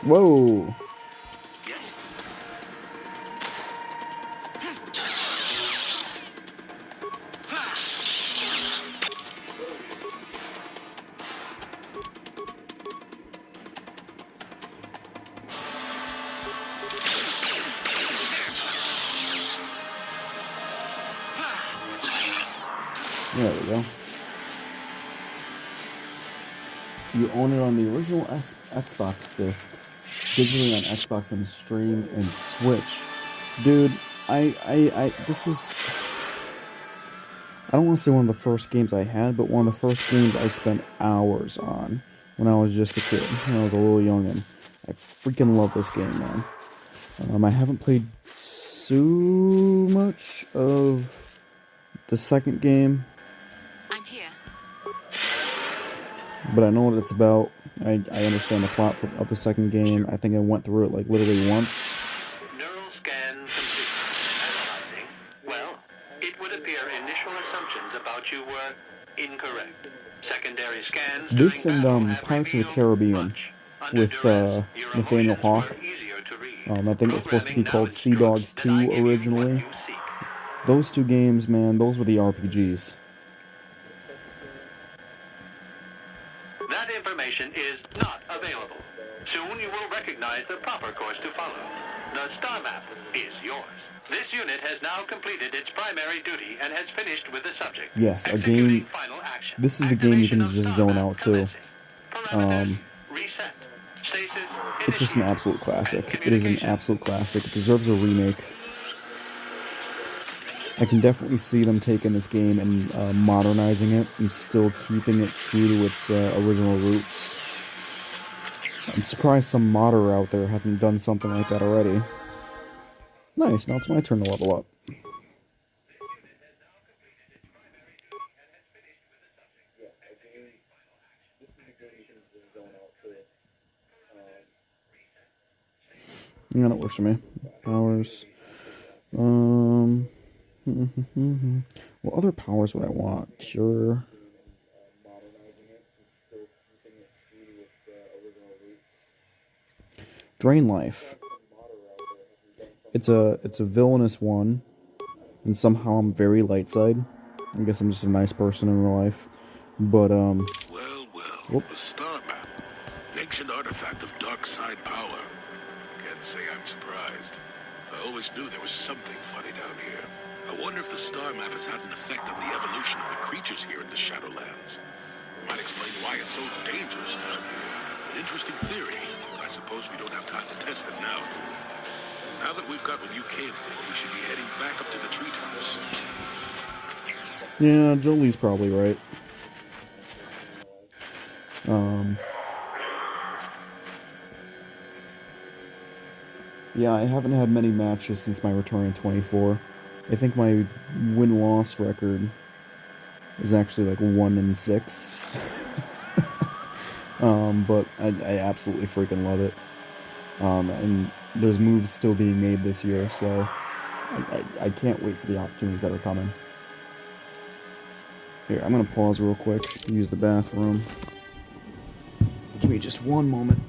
Whoa. There we go. You own it on the original Xbox disc, digitally on Xbox and Stream and Switch. Dude, this was, I don't want to say one of the first games I had, but one of the first games I spent hours on when I was just a kid, when I was a little youngin'. I freaking love this game, man. I haven't played too much of the second game, I'm here. but I know what it's about. I understand the plot of the second game. I think I went through it like literally once. Neural scan complete. Analyzing. Well, it would appear initial assumptions about you were incorrect. Secondary scans This during and battle have Pirates of the revealed Caribbean much. Under with duress, your Nathaniel emotions Hawke. were easier to read. I think it was supposed to be Programming now called Sea instructs Dogs that I 2 give you what originally. you seek. Those two games, man, those were the RPGs. That information is not available. Soon you will recognize the proper course to follow. The star map is yours. This unit has now completed its primary duty and has finished with the subject. Yes, a Executing game. final action. This is the game you can Activation of just star zone map out to. commencing. Parameters reset. Stasis It's just an initiated. absolute classic. And It is an communication. absolute classic. It deserves a remake. I can definitely see them taking this game and modernizing it and still keeping it true to its original roots. I'm surprised some modder out there hasn't done something like that already. Nice, now it's my turn to level up. Yeah, that works for me. Powers. What other powers would I want? Cure. Drain life. It's a villainous one, and somehow I'm very light side. I guess I'm just a nice person in real life. But Well, Whoop. a star map. An ancient artifact of dark side power. Can't say I'm surprised. I always knew there was something funny down here. I wonder if the star map has had an effect on the evolution of the creatures here in the Shadowlands. Might explain why it's so dangerous down here. An interesting theory, but I suppose we don't have time to test it now, do we? Now that we've got what you came for, we should be heading back up to the treetops. yeah, Jolie's probably right. Yeah, I haven't had many matches since my return in 24. I think my win-loss record is actually like 1-6. But I absolutely freaking love it. And there's moves still being made this year, so I can't wait for the opportunities that are coming. Here, I'm gonna pause real quick, use the bathroom. Give me just one moment.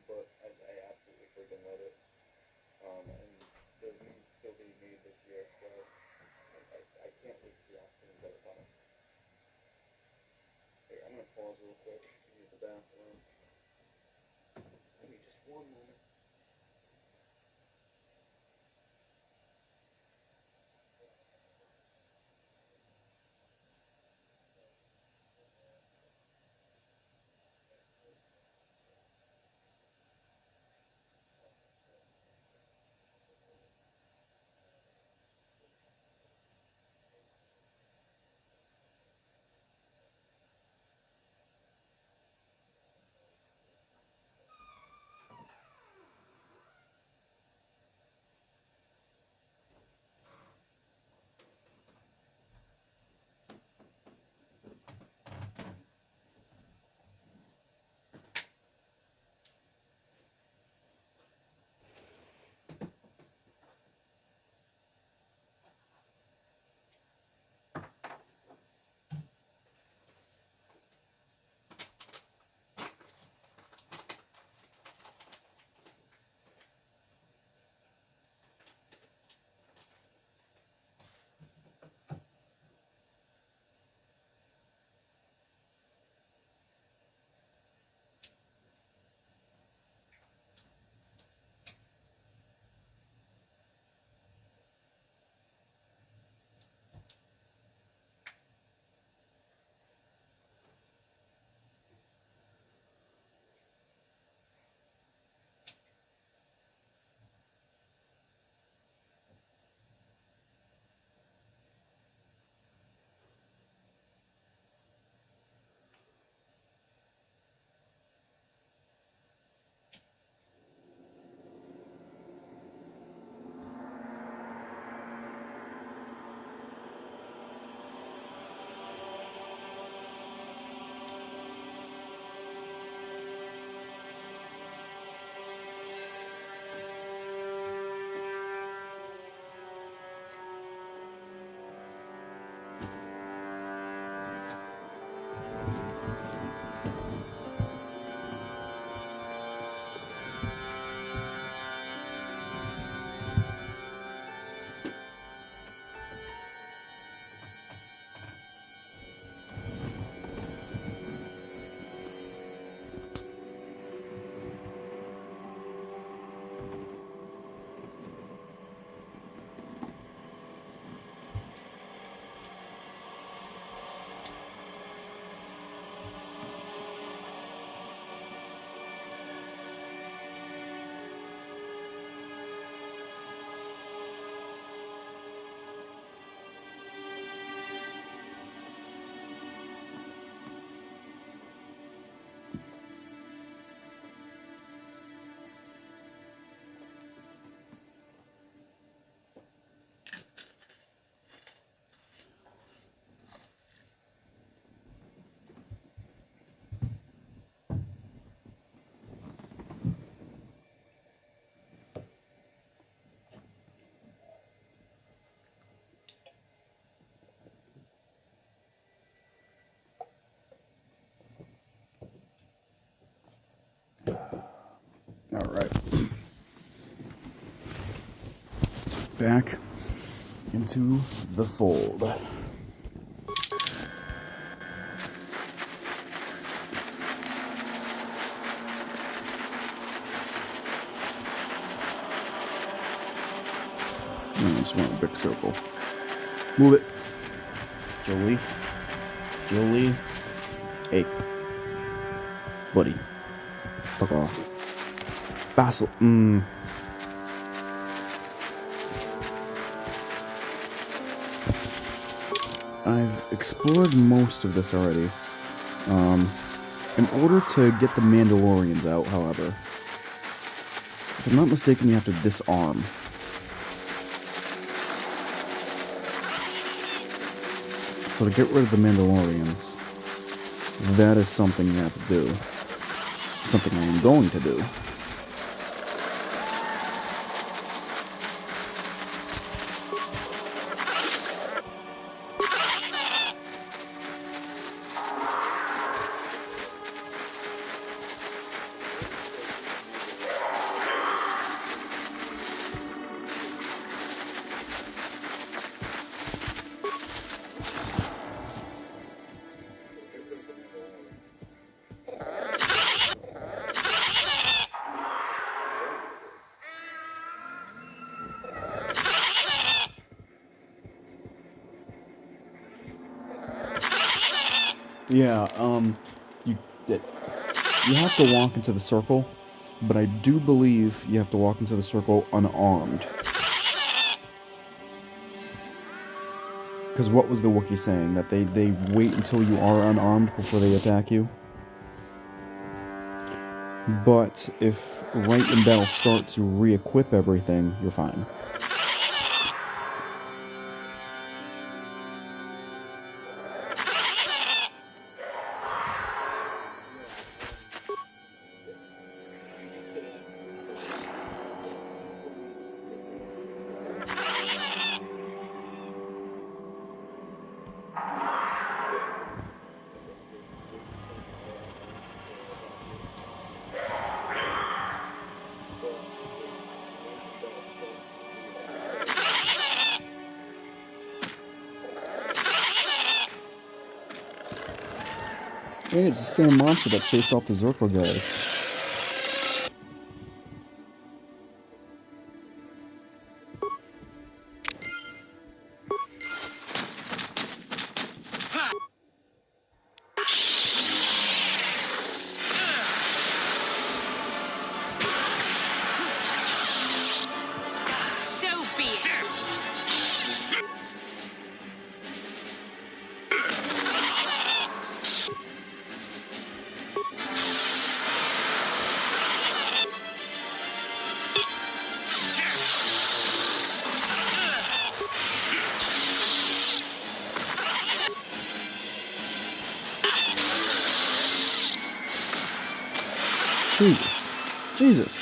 But I absolutely freaking love it. And the moves still being made this year, so I can't wait for the opportunities that are coming. Here, I'm gonna pause real quick, use the bathroom. Give me just one moment. back into the fold. I just want a big circle. Move it. Jolie. Jolie. Hey. Buddy. Fuck off. Basil. I've explored most of this already. In order to get the Mandalorians out, however, if I'm not mistaken, you have to disarm. So to get rid of the Mandalorians, that is something you have to do. Something I am going to do. Yeah, you have to walk into the circle, but I do believe you have to walk into the circle unarmed. Because what was the Wookiee saying? That they wait until you are unarmed before they attack you? But if right in battle starts to re-equip everything, you're fine. Hey, it's the same monster that chased off the Zerko guys. So be it. Jesus. Jesus.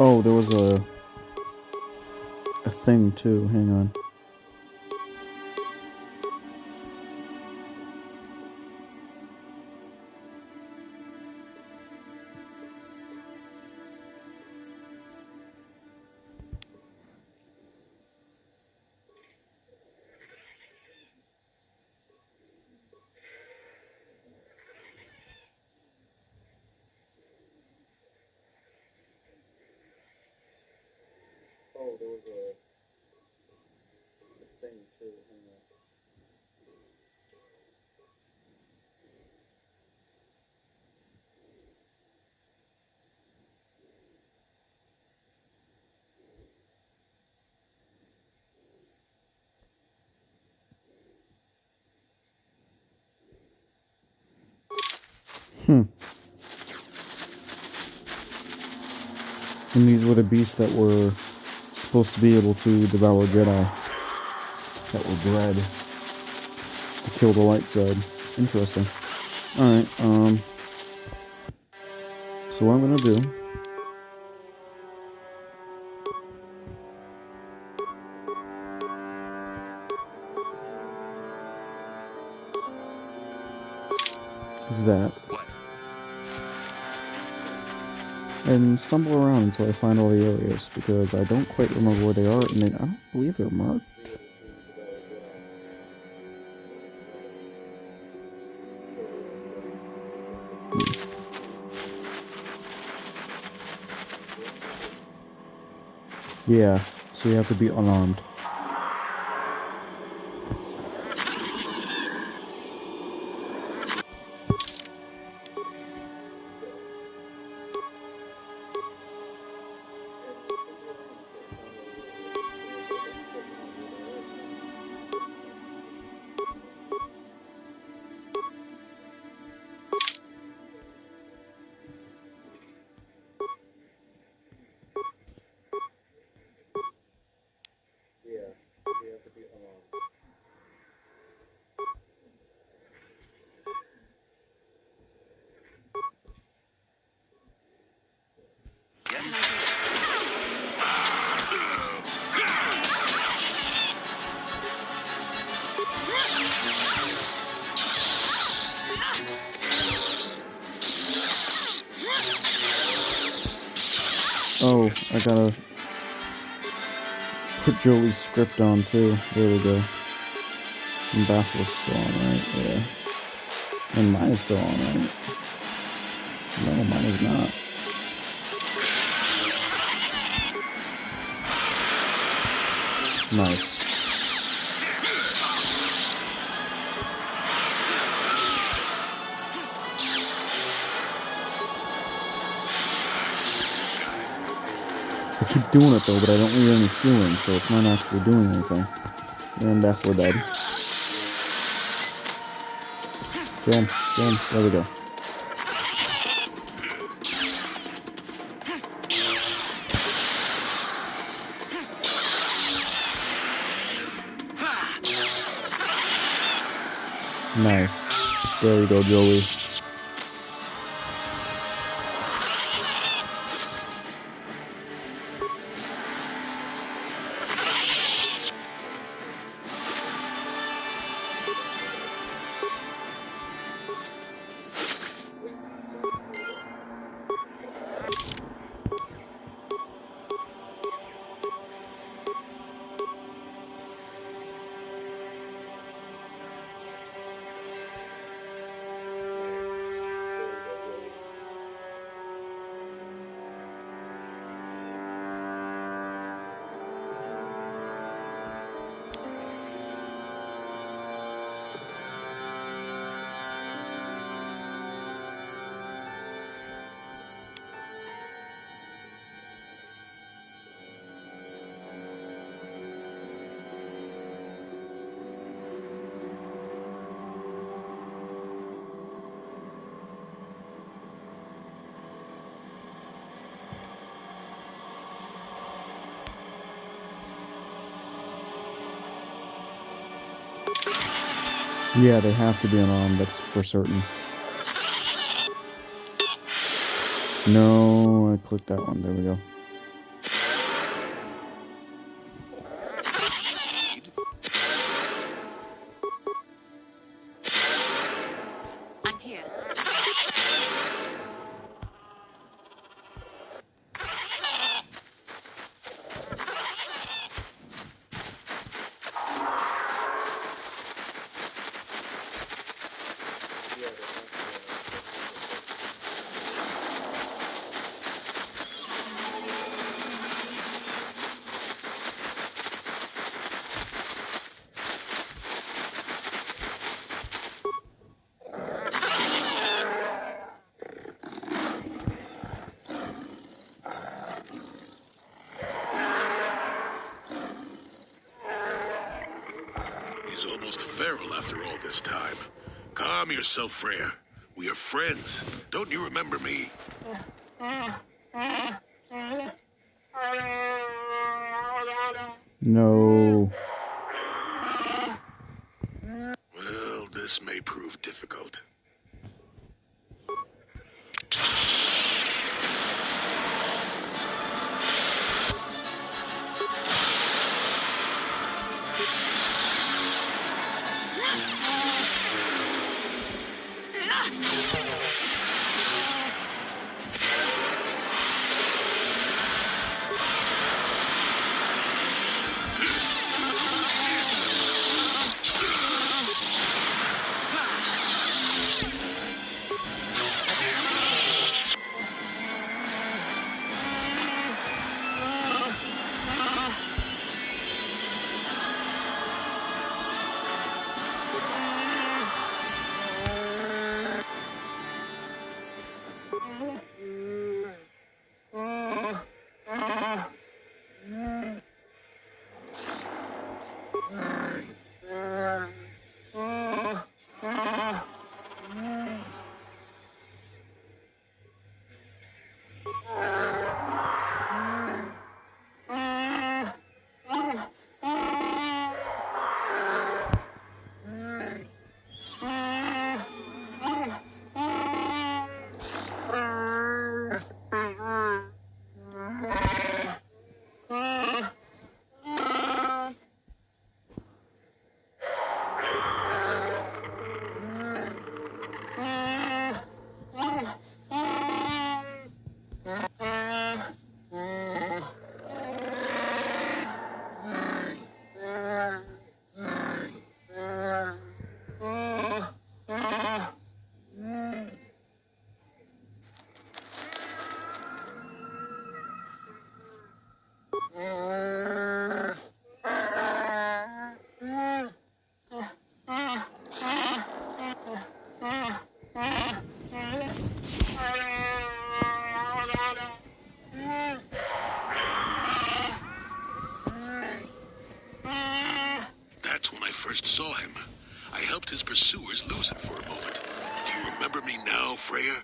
Oh, there was a... thing too. Hang on. Oh, there was a thing too. Hang on. And these were the beasts that were supposed to be able to devour Jedi. That were bred to kill the light side. Interesting. Alright, so what I'm gonna do is that. And stumble around until I find all the areas, because I don't quite remember where they are, and I don't believe they're marked. Yeah, so you have to be unarmed. Oh, I gotta put Jolie's script on too. There we go. And Basilisk's still on, right? Yeah. And mine is still on, right? No, mine is not. Nice. I keep doing it though, but I don't need any healing, so it's not actually doing anything. And Bastila died. Kill him. Kill him. There we go. Nice. There we go, Joey. Yeah, they have to be unarmed, that's for certain. No, I clicked that one. There we go. Here. He's almost feral after all this time. Calm yourself, Freya. We are friends. Don't you remember me? No. Well, this may prove difficult. That's when I first saw him. I helped his pursuers lose it for a moment. Do you remember me now, Freya?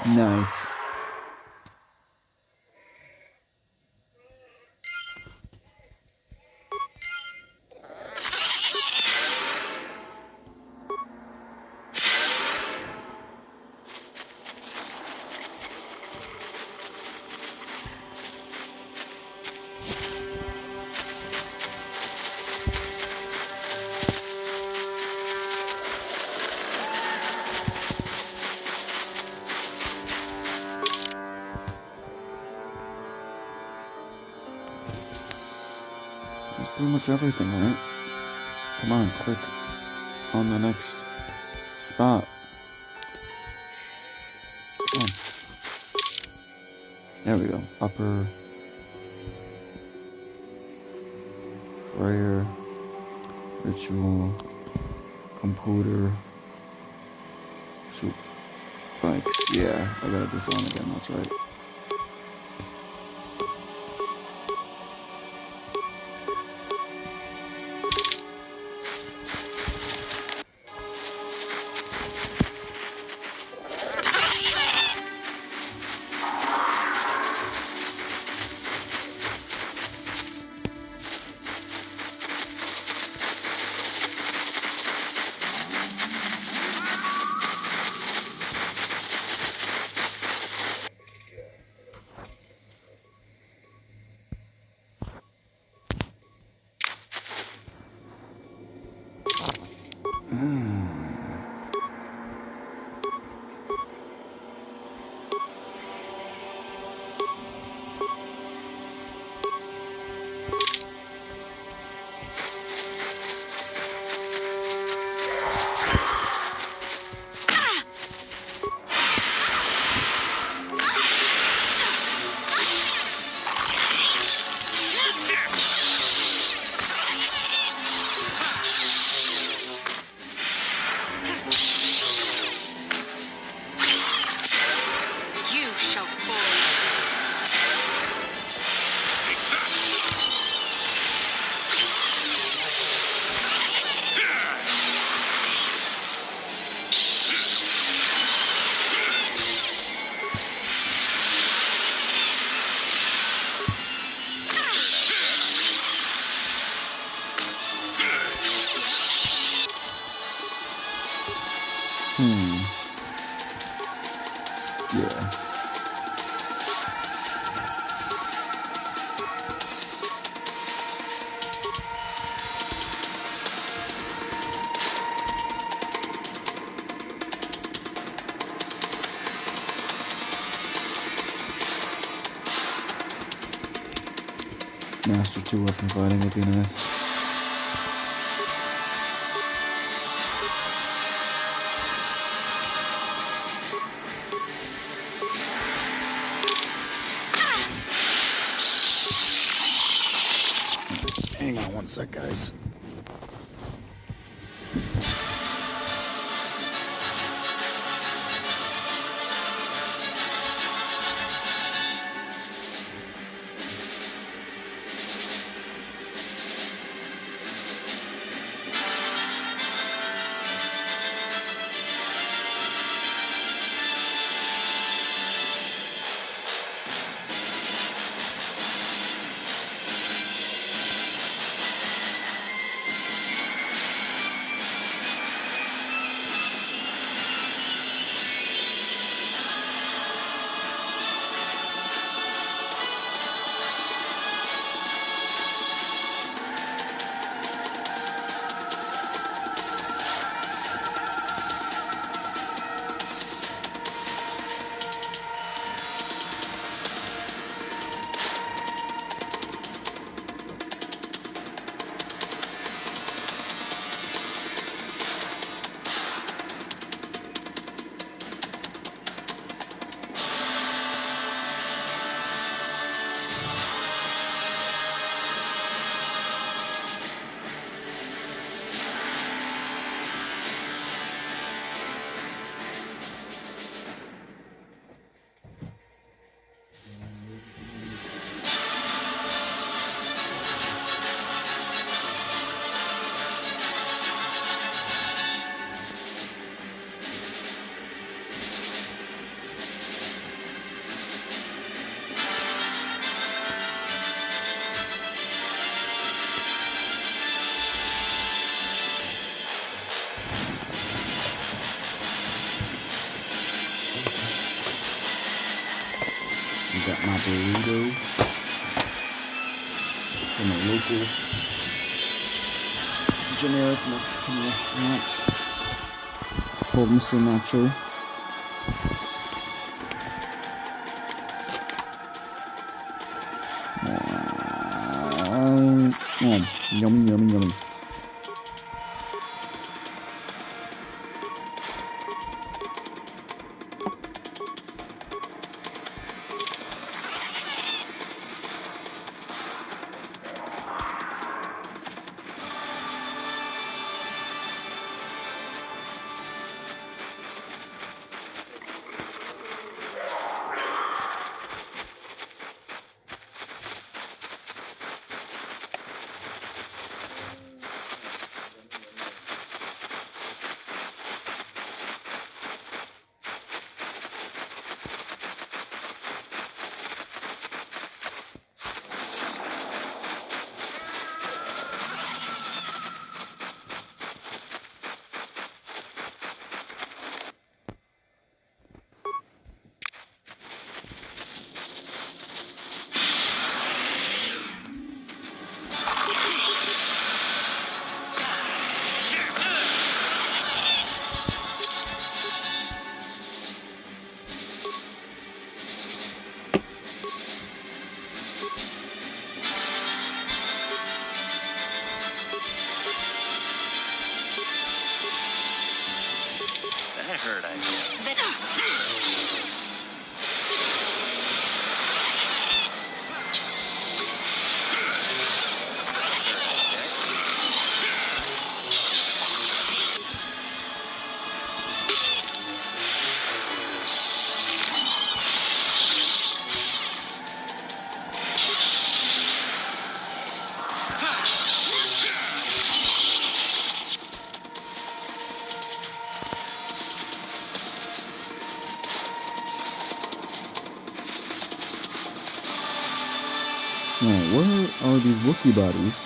Nice. That's pretty much everything, right? Come on, click on the next spot. Oh. There we go. Upper prayer, ritual, computer, soup, bikes. Yeah, I gotta do this on again, that's right. Yeah. Master 2 weapon fighting would be nice. Hang on one sec, guys. I got my burrito from a local generic Mexican restaurant called Mr. Nacho. Yummy, yummy, yummy. That hurt, I guess. Now, where are these Wookiee bodies?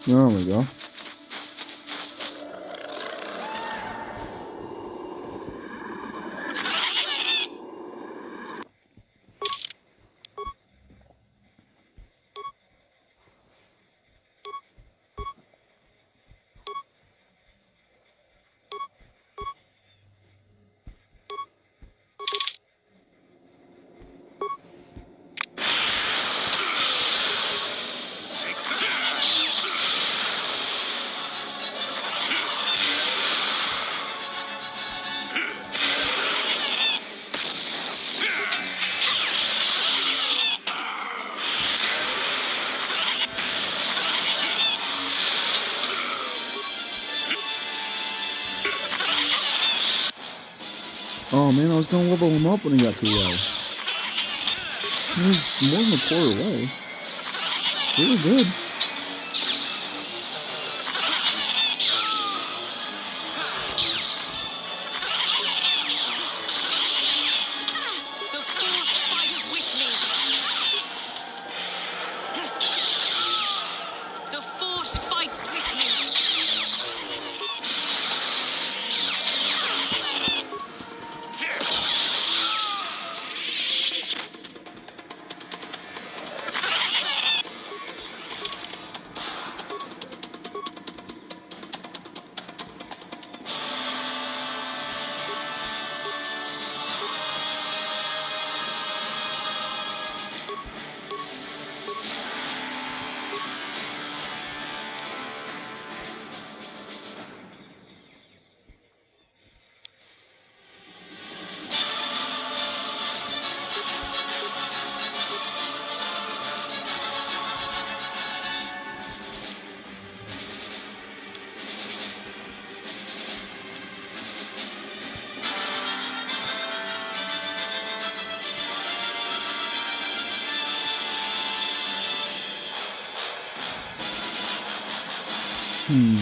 There we go. Oh man, I was gonna level him up when he got too low. He was more than a quarter away. Really good. You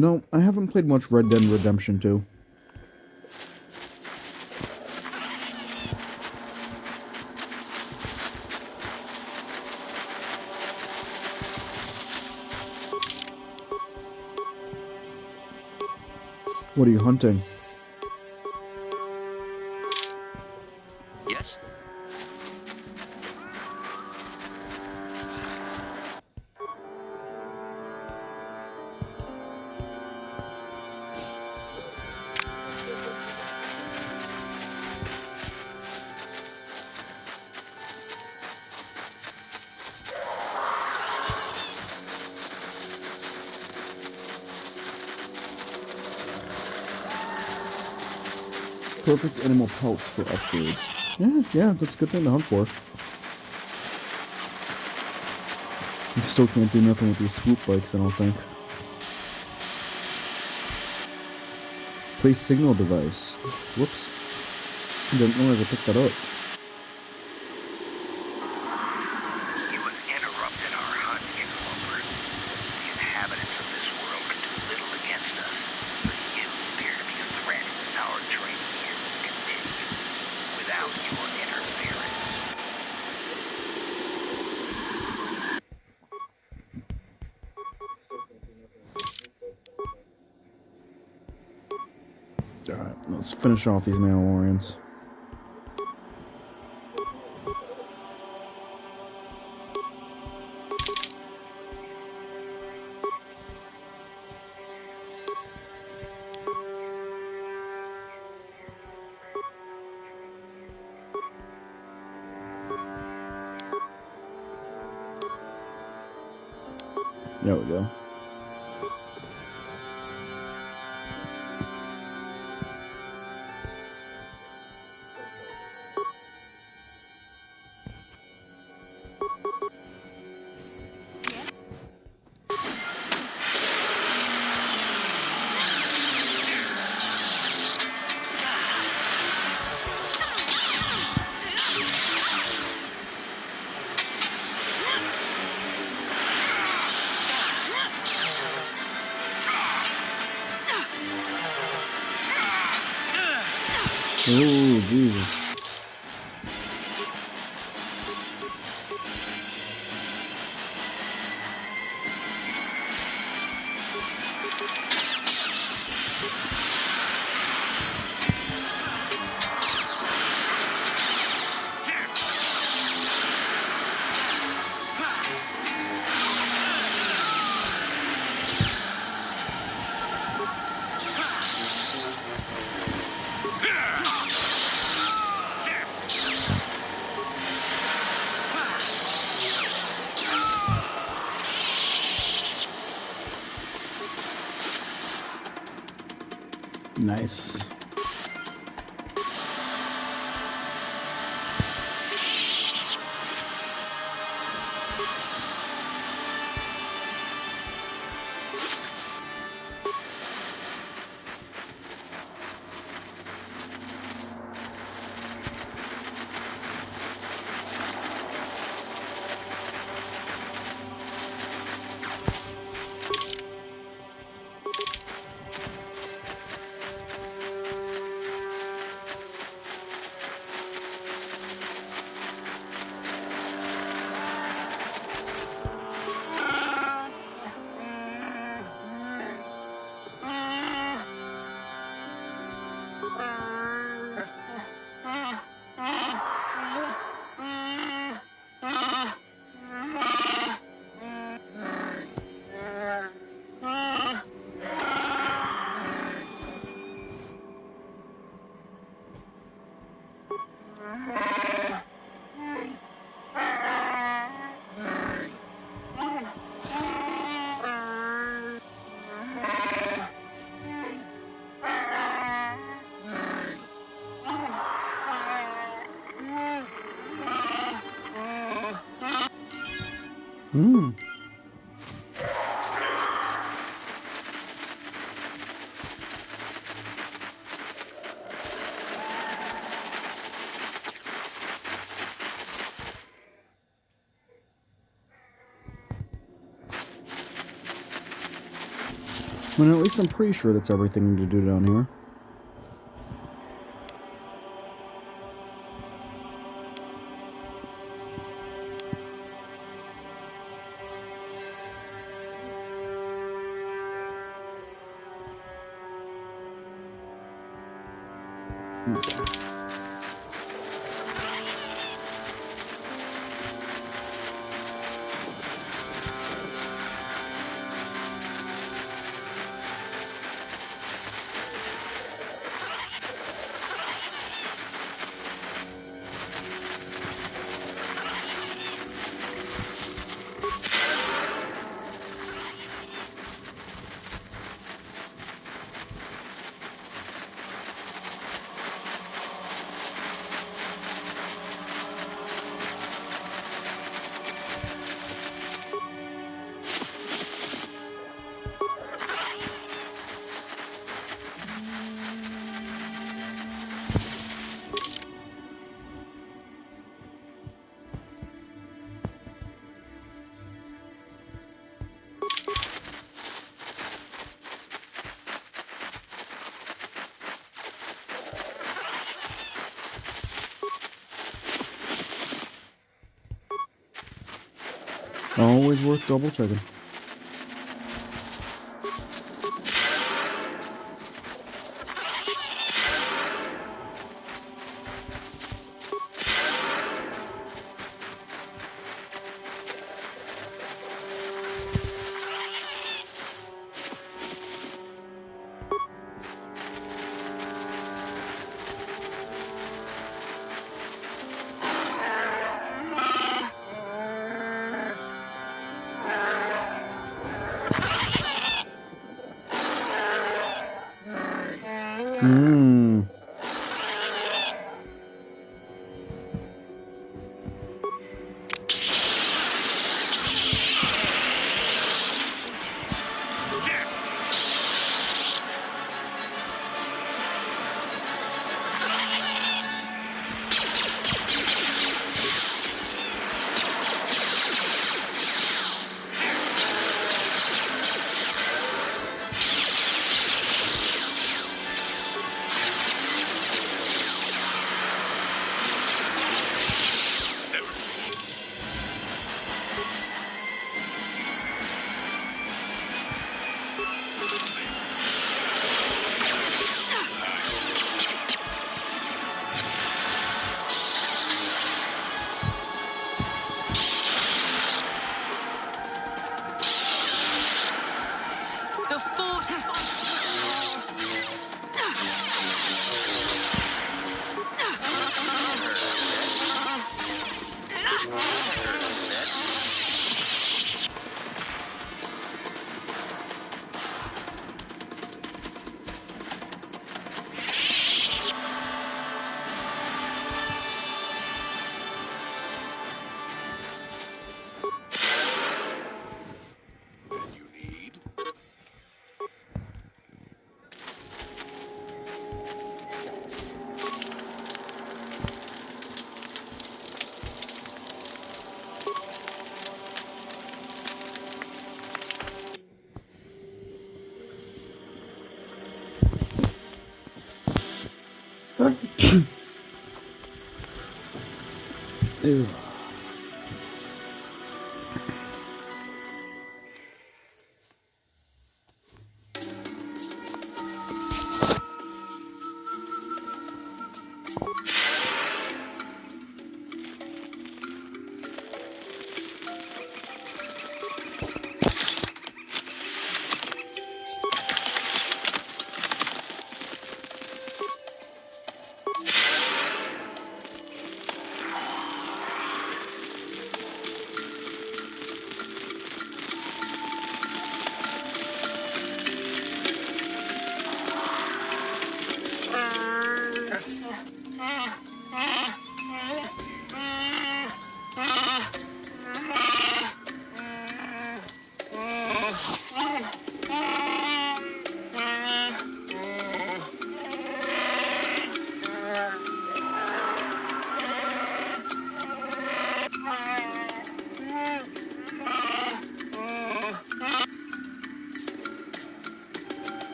know, I haven't played much Red Dead Redemption 2. What are you hunting? Yes? Perfect animal pelts for upgrades. Yeah, that's a good thing to hunt for. You still can't do nothing with these swoop bikes, I don't think. Place signal device. Whoops. I didn't realize I picked that up. You have interrupted our hunt, interloper. The inhabitants of this world can do little against us, but you appear to be a threat. Our training here will continue without your interference. Alright, let's finish off these Mandalorians. There we go. Oh, Jesus. Nice. Well, at least I'm pretty sure that's everything to do down here. Okay. Always worth double checking. Ugh.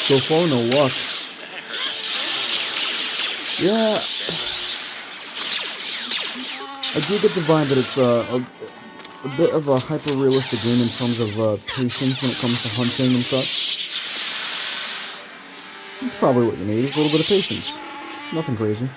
So far, no luck. Yeah, I do get the vibe that it's a bit of a hyper-realistic game in terms of patience when it comes to hunting and such. That's probably what you need, is a little bit of patience. Nothing crazy.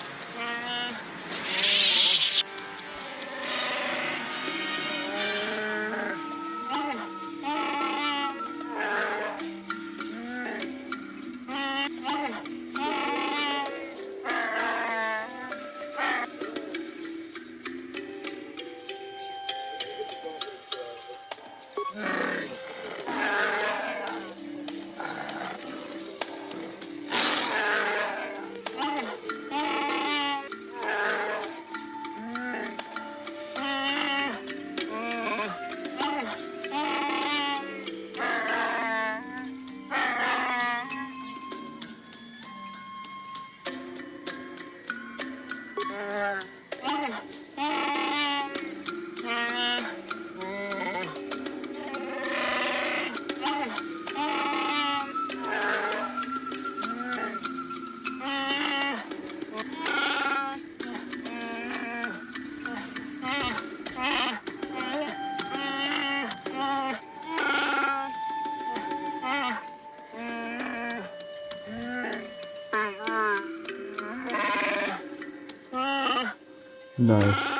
Nice.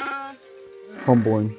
Humbling.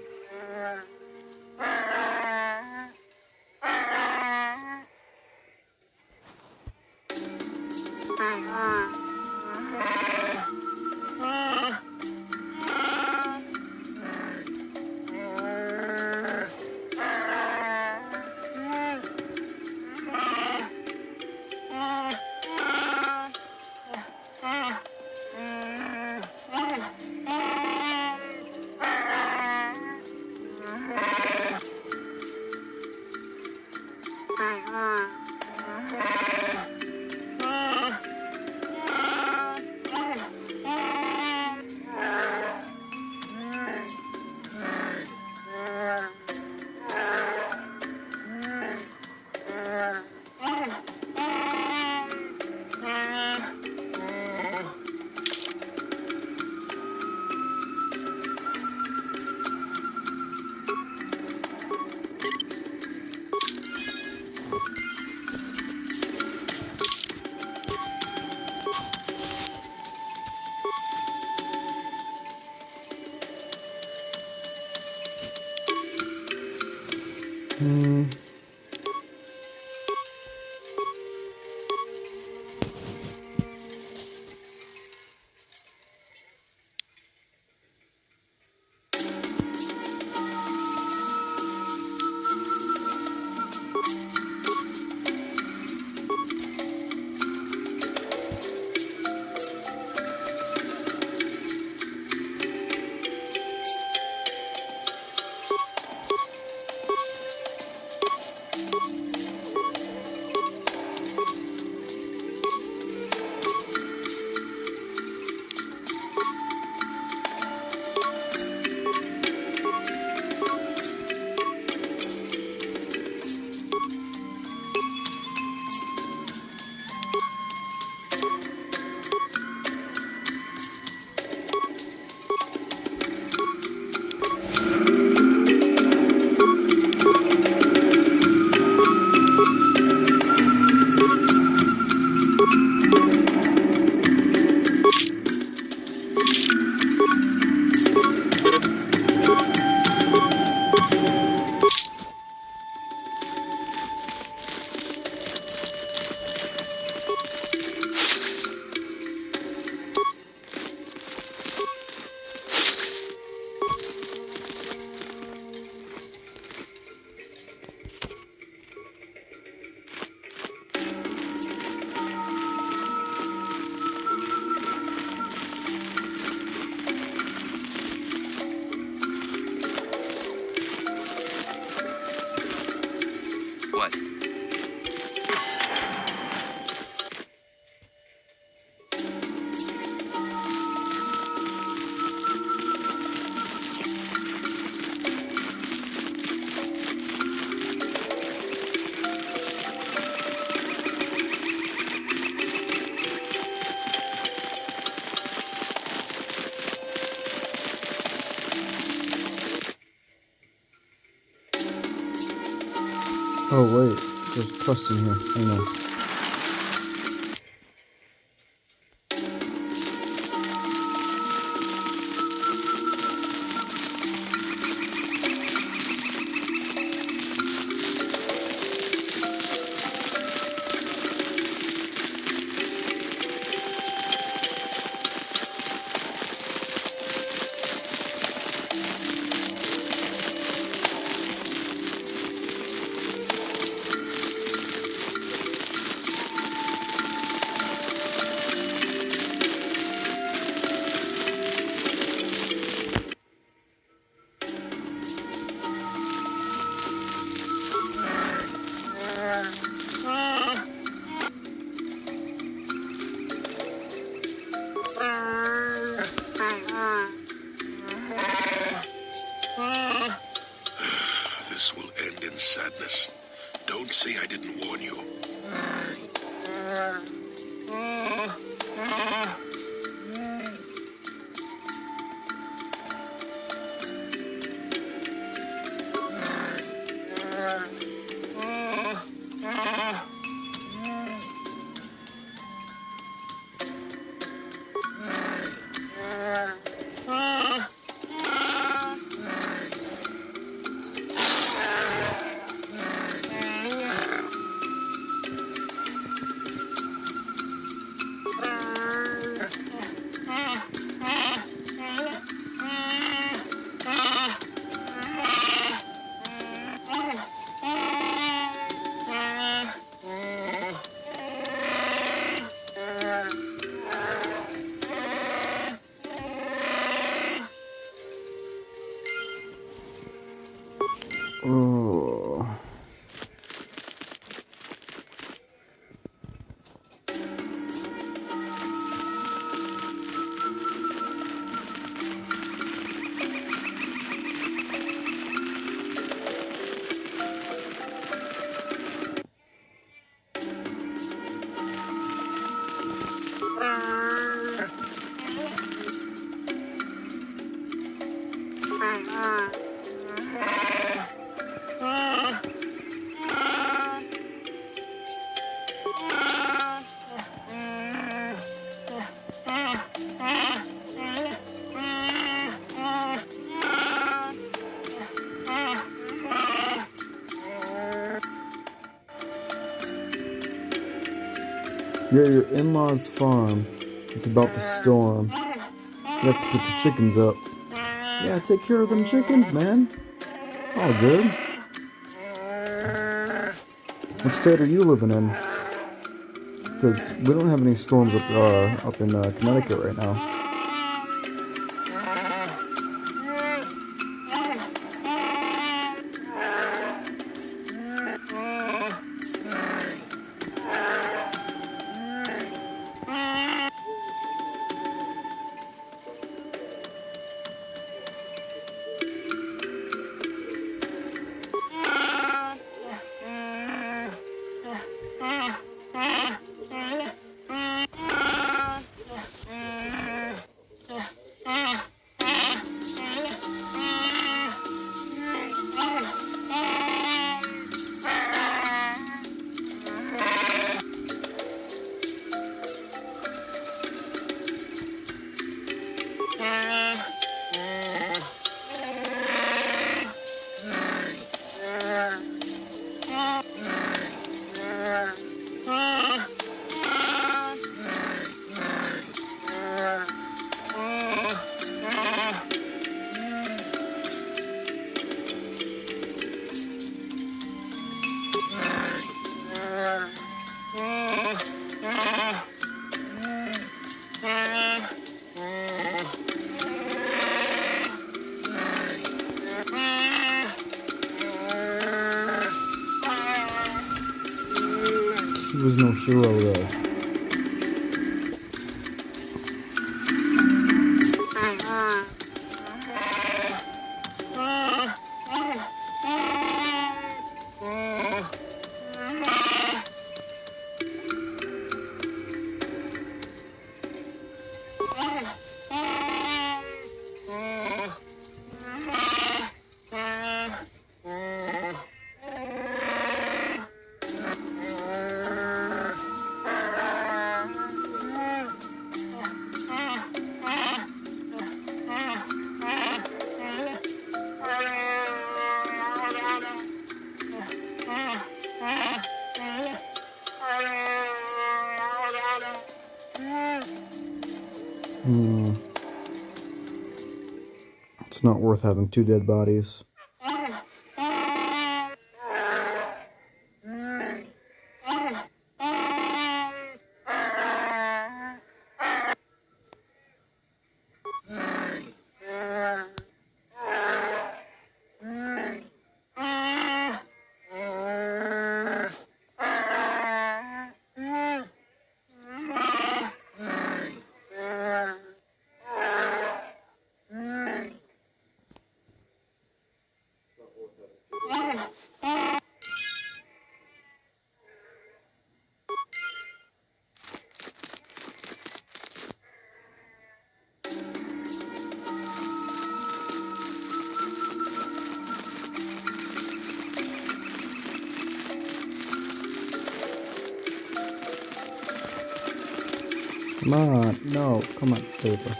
What? Oh wait, there's a quest in here. Hang on. This will end in sadness. Don't say I didn't warn you. You're at your in-laws' farm. It's about to storm. You have to put the chickens up. Yeah, take care of them chickens, man. All good. What state are you living in? Because we don't have any storms up in Connecticut right now. He was no hero, though. It's not worth having 2 dead bodies. Come on, no, come on, paper.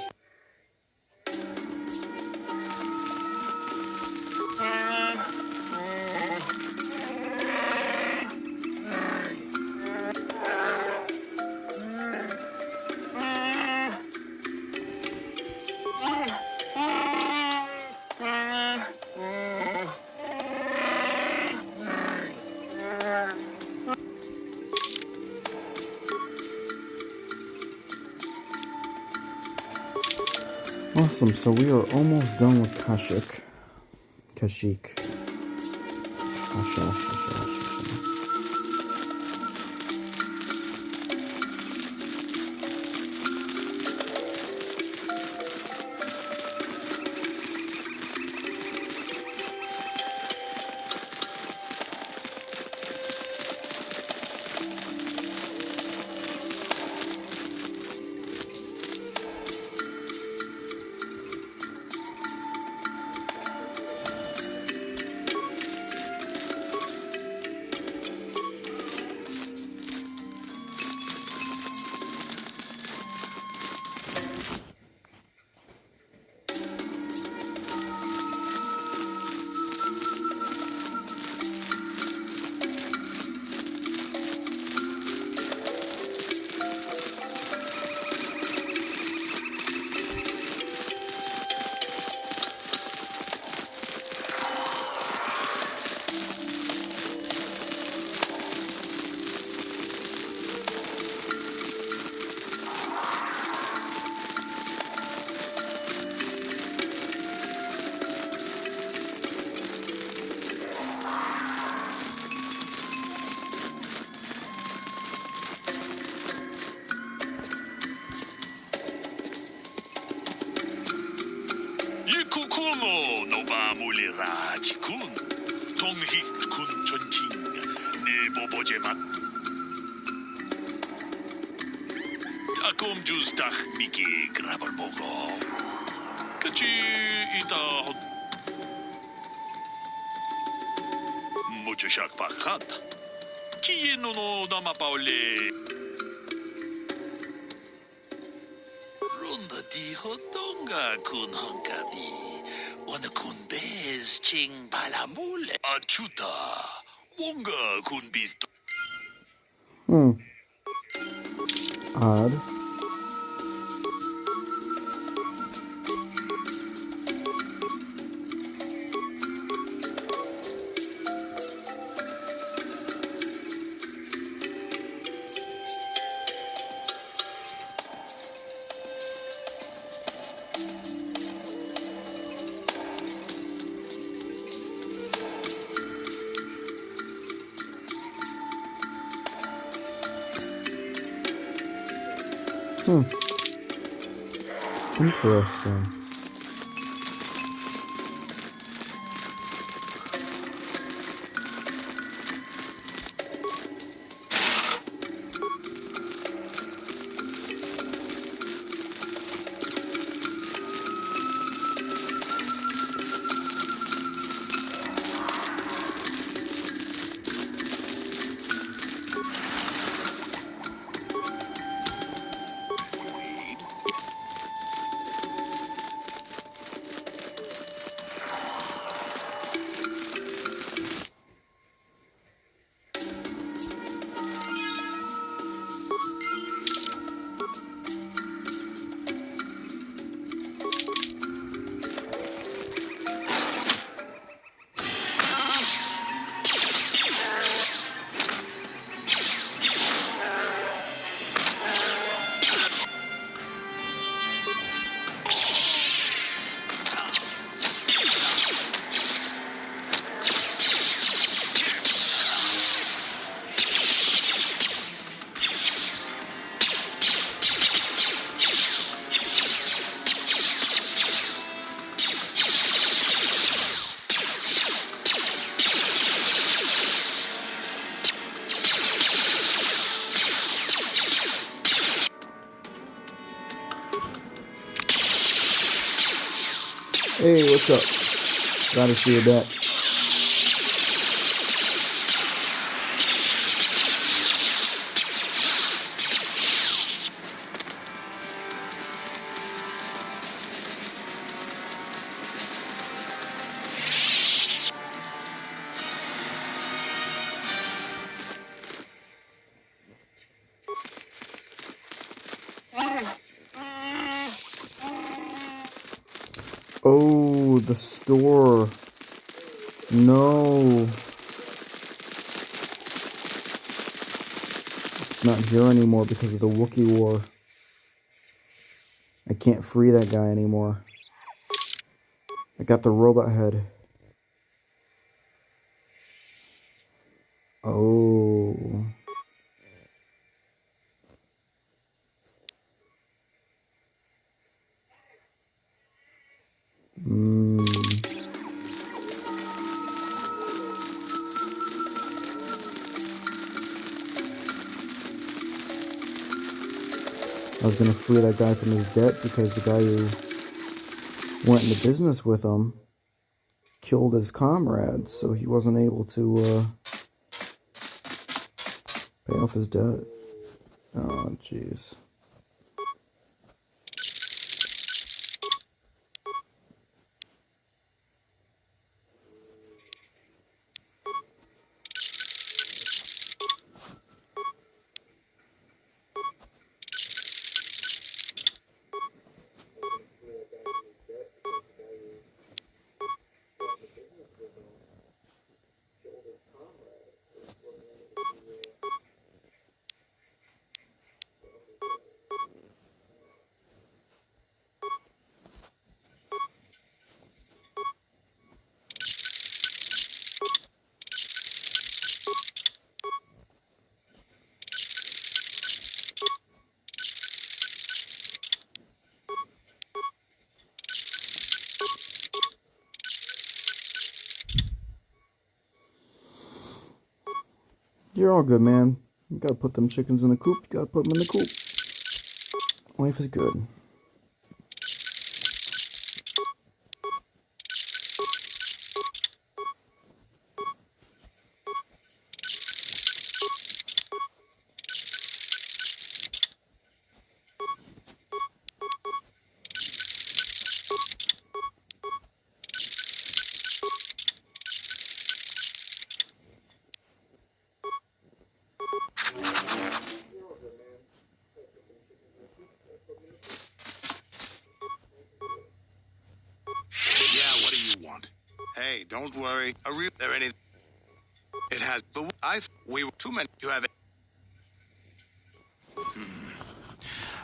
Awesome, so we are almost done with Kashyyyk. 마무리라지군. 동희군 전팅 내 보보제맛. 따끔 주스닥 미끼 그라벌 먹어. 그치 이따 무주샥 박한. 기노노 나마파올레. 론다 디호동가 군 헝가비. 오늘 군베스 칭 발라몰레 아추다 뭔가 군비스도 Odd. Interesting. Hey, what's up? Glad to see you back. Oh, the store. No. It's not here anymore because of the Wookiee War. I can't free that guy anymore. I got the robot head. Oh. I was going to free that guy from his debt because the guy who went into business with him killed his comrades, so he wasn't able to pay off his debt. Oh, jeez. You're all good, man. You gotta put them chickens in the coop. You gotta put them in the coop. Life is good. Yeah, what do you want? Hey, don't worry. There any? It has. But we were too many. You have it.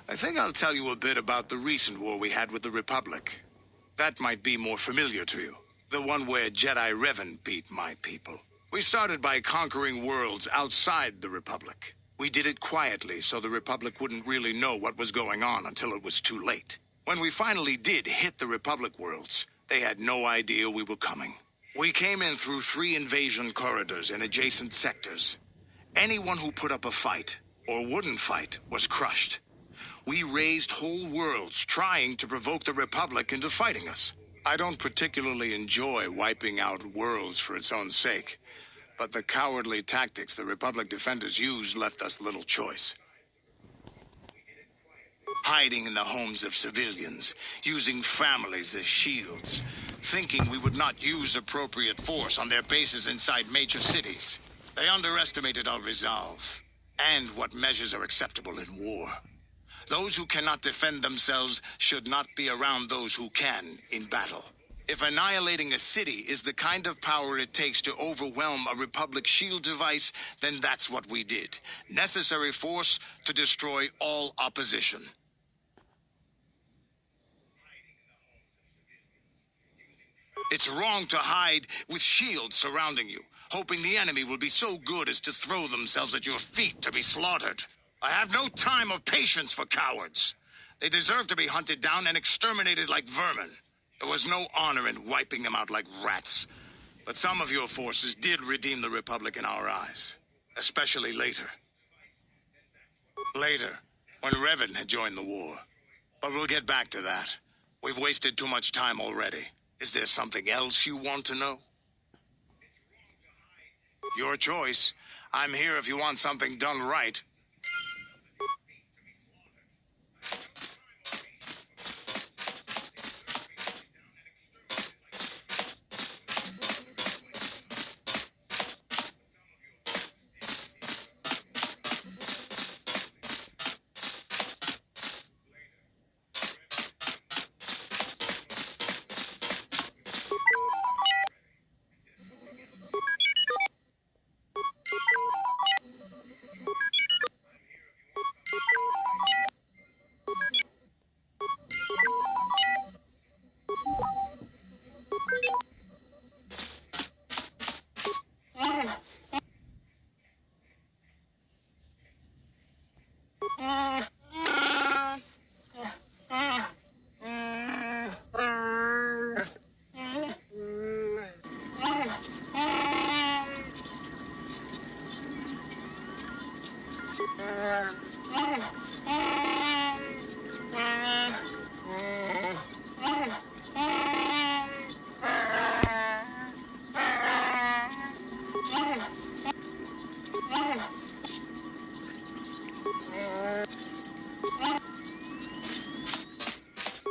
I think I'll tell you a bit about the recent war we had with the Republic. That might be more familiar to you. The one where Jedi Revan beat my people. We started by conquering worlds outside the Republic. We did it quietly so the Republic wouldn't really know what was going on until it was too late. When we finally did hit the Republic worlds, they had no idea we were coming. We came in through 3 invasion corridors in adjacent sectors. Anyone who put up a fight, or wouldn't fight, was crushed. We raised whole worlds trying to provoke the Republic into fighting us. I don't particularly enjoy wiping out worlds for its own sake, but the cowardly tactics the Republic defenders used left us little choice. Hiding in the homes of civilians, using families as shields, thinking we would not use appropriate force on their bases inside major cities. They underestimated our resolve, and what measures are acceptable in war. Those who cannot defend themselves should not be around those who can in battle. If annihilating a city is the kind of power it takes to overwhelm a Republic shield device, then that's what we did. Necessary force to destroy all opposition. It's wrong to hide with shields surrounding you, hoping the enemy will be so good as to throw themselves at your feet to be slaughtered. I have no time or patience for cowards. They deserve to be hunted down and exterminated like vermin. There was no honor in wiping them out like rats. But some of your forces did redeem the Republic in our eyes. Especially later. Later, when Revan had joined the war. But we'll get back to that. We've wasted too much time already. Is there something else you want to know? Your choice. I'm here if you want something done right.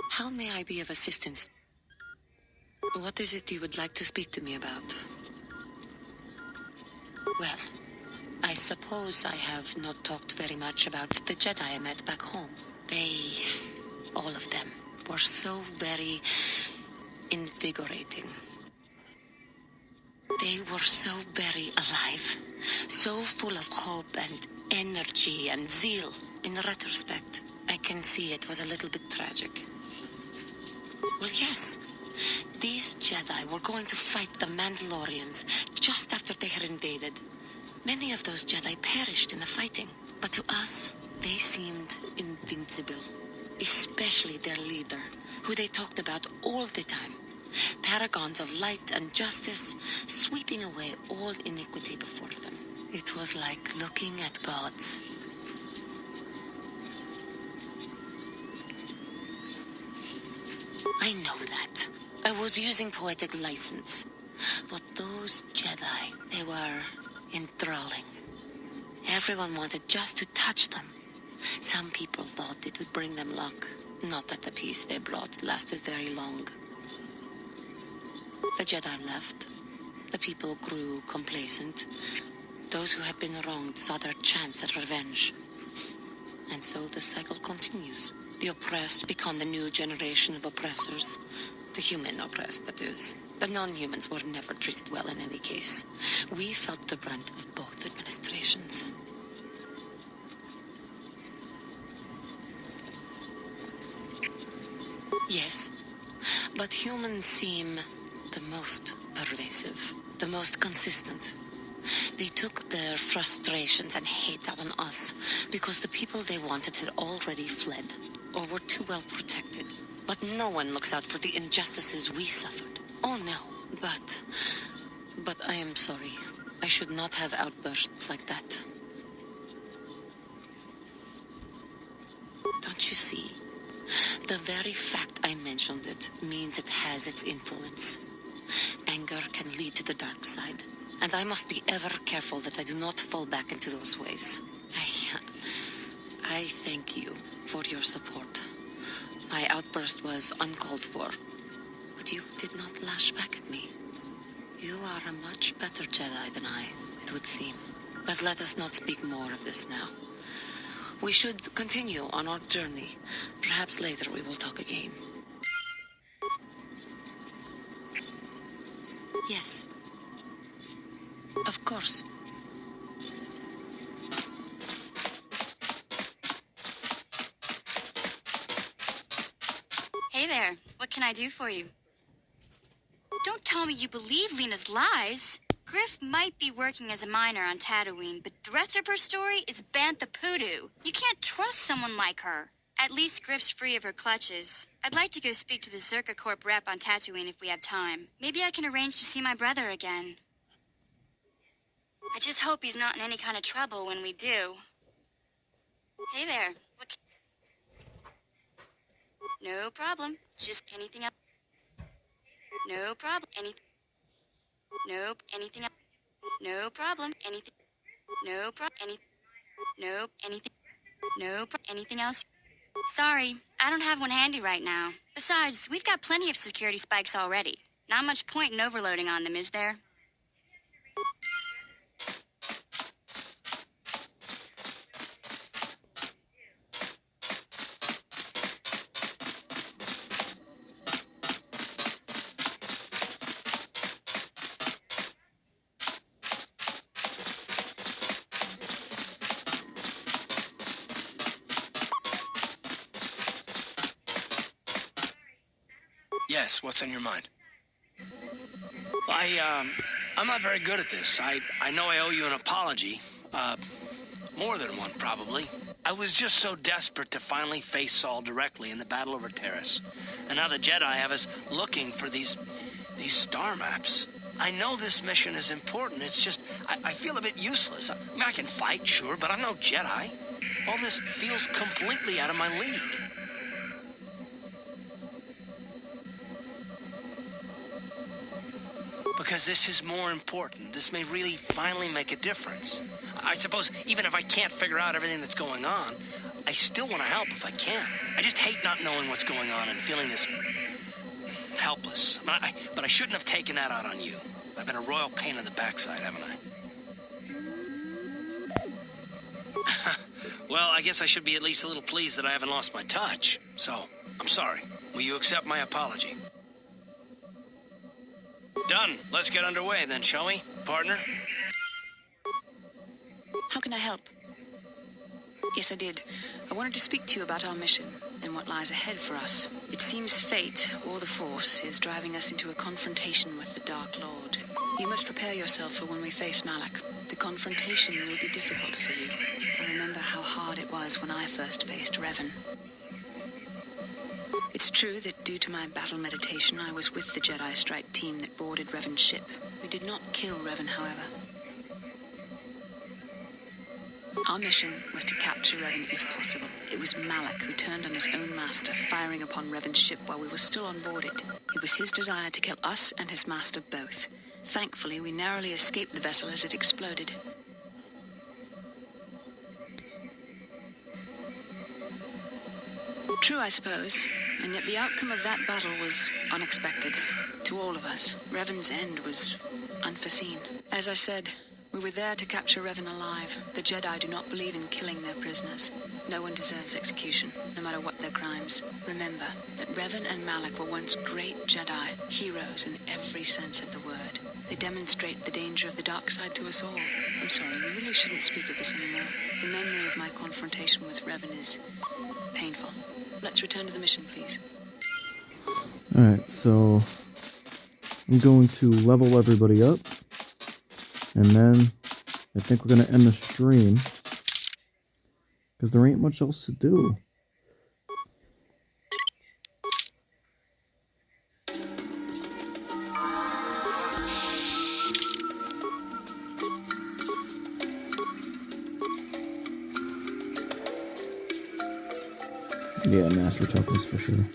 How may I be of assistance? What is it you would like to speak to me about? Well, I suppose I have not talked very much about the Jedi I met back home. They, all of them, were so very invigorating. They were so very alive, so full of hope and energy and zeal. In retrospect, I can see it was a little bit tragic. Well, yes. These Jedi were going to fight the Mandalorians just after they had invaded. Many of those Jedi perished in the fighting, but to us, they seemed invincible. Especially their leader, who they talked about all the time. Paragons of light and justice, sweeping away all iniquity before them. It was like looking at gods. I know that. I was using poetic license. But those Jedi, they were enthralling. Everyone wanted just to touch them. Some people thought it would bring them luck. Not that the peace they brought lasted very long. The Jedi left. The people grew complacent. Those who had been wronged saw their chance at revenge. And so the cycle continues. The oppressed become the new generation of oppressors. The human oppressed, that is. The non-humans were never treated well in any case. We felt the brunt of both administrations. Yes, but humans seem the most pervasive, the most consistent. They took their frustrations and hates out on us because the people they wanted had already fled or were too well protected. But no one looks out for the injustices we suffered. Oh no, but I am sorry. I should not have outbursts like that. Don't you see? The very fact I mentioned it means it has its influence. Anger can lead to the dark side, and I must be ever careful that I do not fall back into those ways. I thank you for your support. My outburst was uncalled for, but you did not lash back at me. You are a much better Jedi than I, it would seem. But let us not speak more of this now. We should continue on our journey. Perhaps later we will talk again. Yes. Of course. Hey there. What can I do for you? Don't tell me you believe Lena's lies. Griff might be working as a miner on Tatooine, but the rest of her story is Bantha Poodoo. You can't trust someone like her. At least Griff's free of her clutches. I'd like to go speak to the Zerka Corp rep on Tatooine if we have time. Maybe I can arrange to see my brother again. I just hope he's not in any kind of trouble when we do. Hey there. No problem. Just anything else? No problem. Nope. Anything else? No problem. Anything? No problem. Nope. Anything? Nope. Anything else? Sorry, I don't have one handy right now. Besides, we've got plenty of security spikes already. Not much point in overloading on them, is there? Yes, what's on your mind? I'm not very good at this. I know I owe you an apology. More than one, probably. I was just so desperate to finally face Saul directly in the battle over Terrace. And now the Jedi have us looking for these star maps. I know this mission is important. It's just, I feel a bit useless. I mean, I can fight, sure, but I'm no Jedi. All this feels completely out of my league. Because this is more important. This may really finally make a difference. I suppose even if I can't figure out everything that's going on, I still want to help if I can. I just hate not knowing what's going on and feeling this helpless. But I shouldn't have taken that out on you. I've been a royal pain in the backside, haven't I? Well, I guess I should be at least a little pleased that I haven't lost my touch. So, I'm sorry. Will you accept my apology? Done. Let's get underway then, shall we, partner? How can I help? Yes, I did. I wanted to speak to you about our mission and what lies ahead for us. It seems fate, or the Force, is driving us into a confrontation with the Dark Lord. You must prepare yourself for when we face Malak. The confrontation will be difficult for you. I remember how hard it was when I first faced Revan. It's true that due to my battle meditation, I was with the Jedi strike team that boarded Revan's ship. We did not kill Revan, however. Our mission was to capture Revan if possible. It was Malak who turned on his own master, firing upon Revan's ship while we were still on board it. It was his desire to kill us and his master both. Thankfully, we narrowly escaped the vessel as it exploded. True, I suppose, and yet the outcome of that battle was unexpected. To all of us, Revan's end was unforeseen. As I said, we were there to capture Revan alive. The Jedi do not believe in killing their prisoners. No one deserves execution, no matter what their crimes. Remember that Revan and Malak were once great Jedi, heroes in every sense of the word. They demonstrate the danger of the dark side to us all. I'm sorry, we really shouldn't speak of this anymore. The memory of my confrontation with Revan is painful. Let's return to the mission, please. Alright, so I'm going to level everybody up. And then I think we're going to end the stream. Because there ain't much else to do. Yeah, master toughness for sure.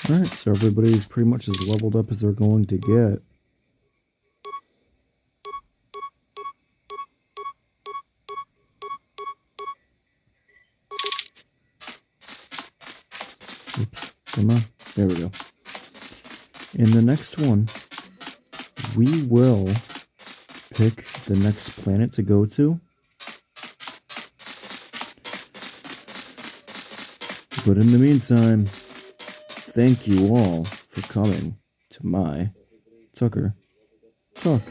Alright, so everybody's pretty much as leveled up as they're going to get. Oops, come on. There we go. In the next one, we will pick the next planet to go to. But in the meantime, thank you all for coming to my Tucker Talk.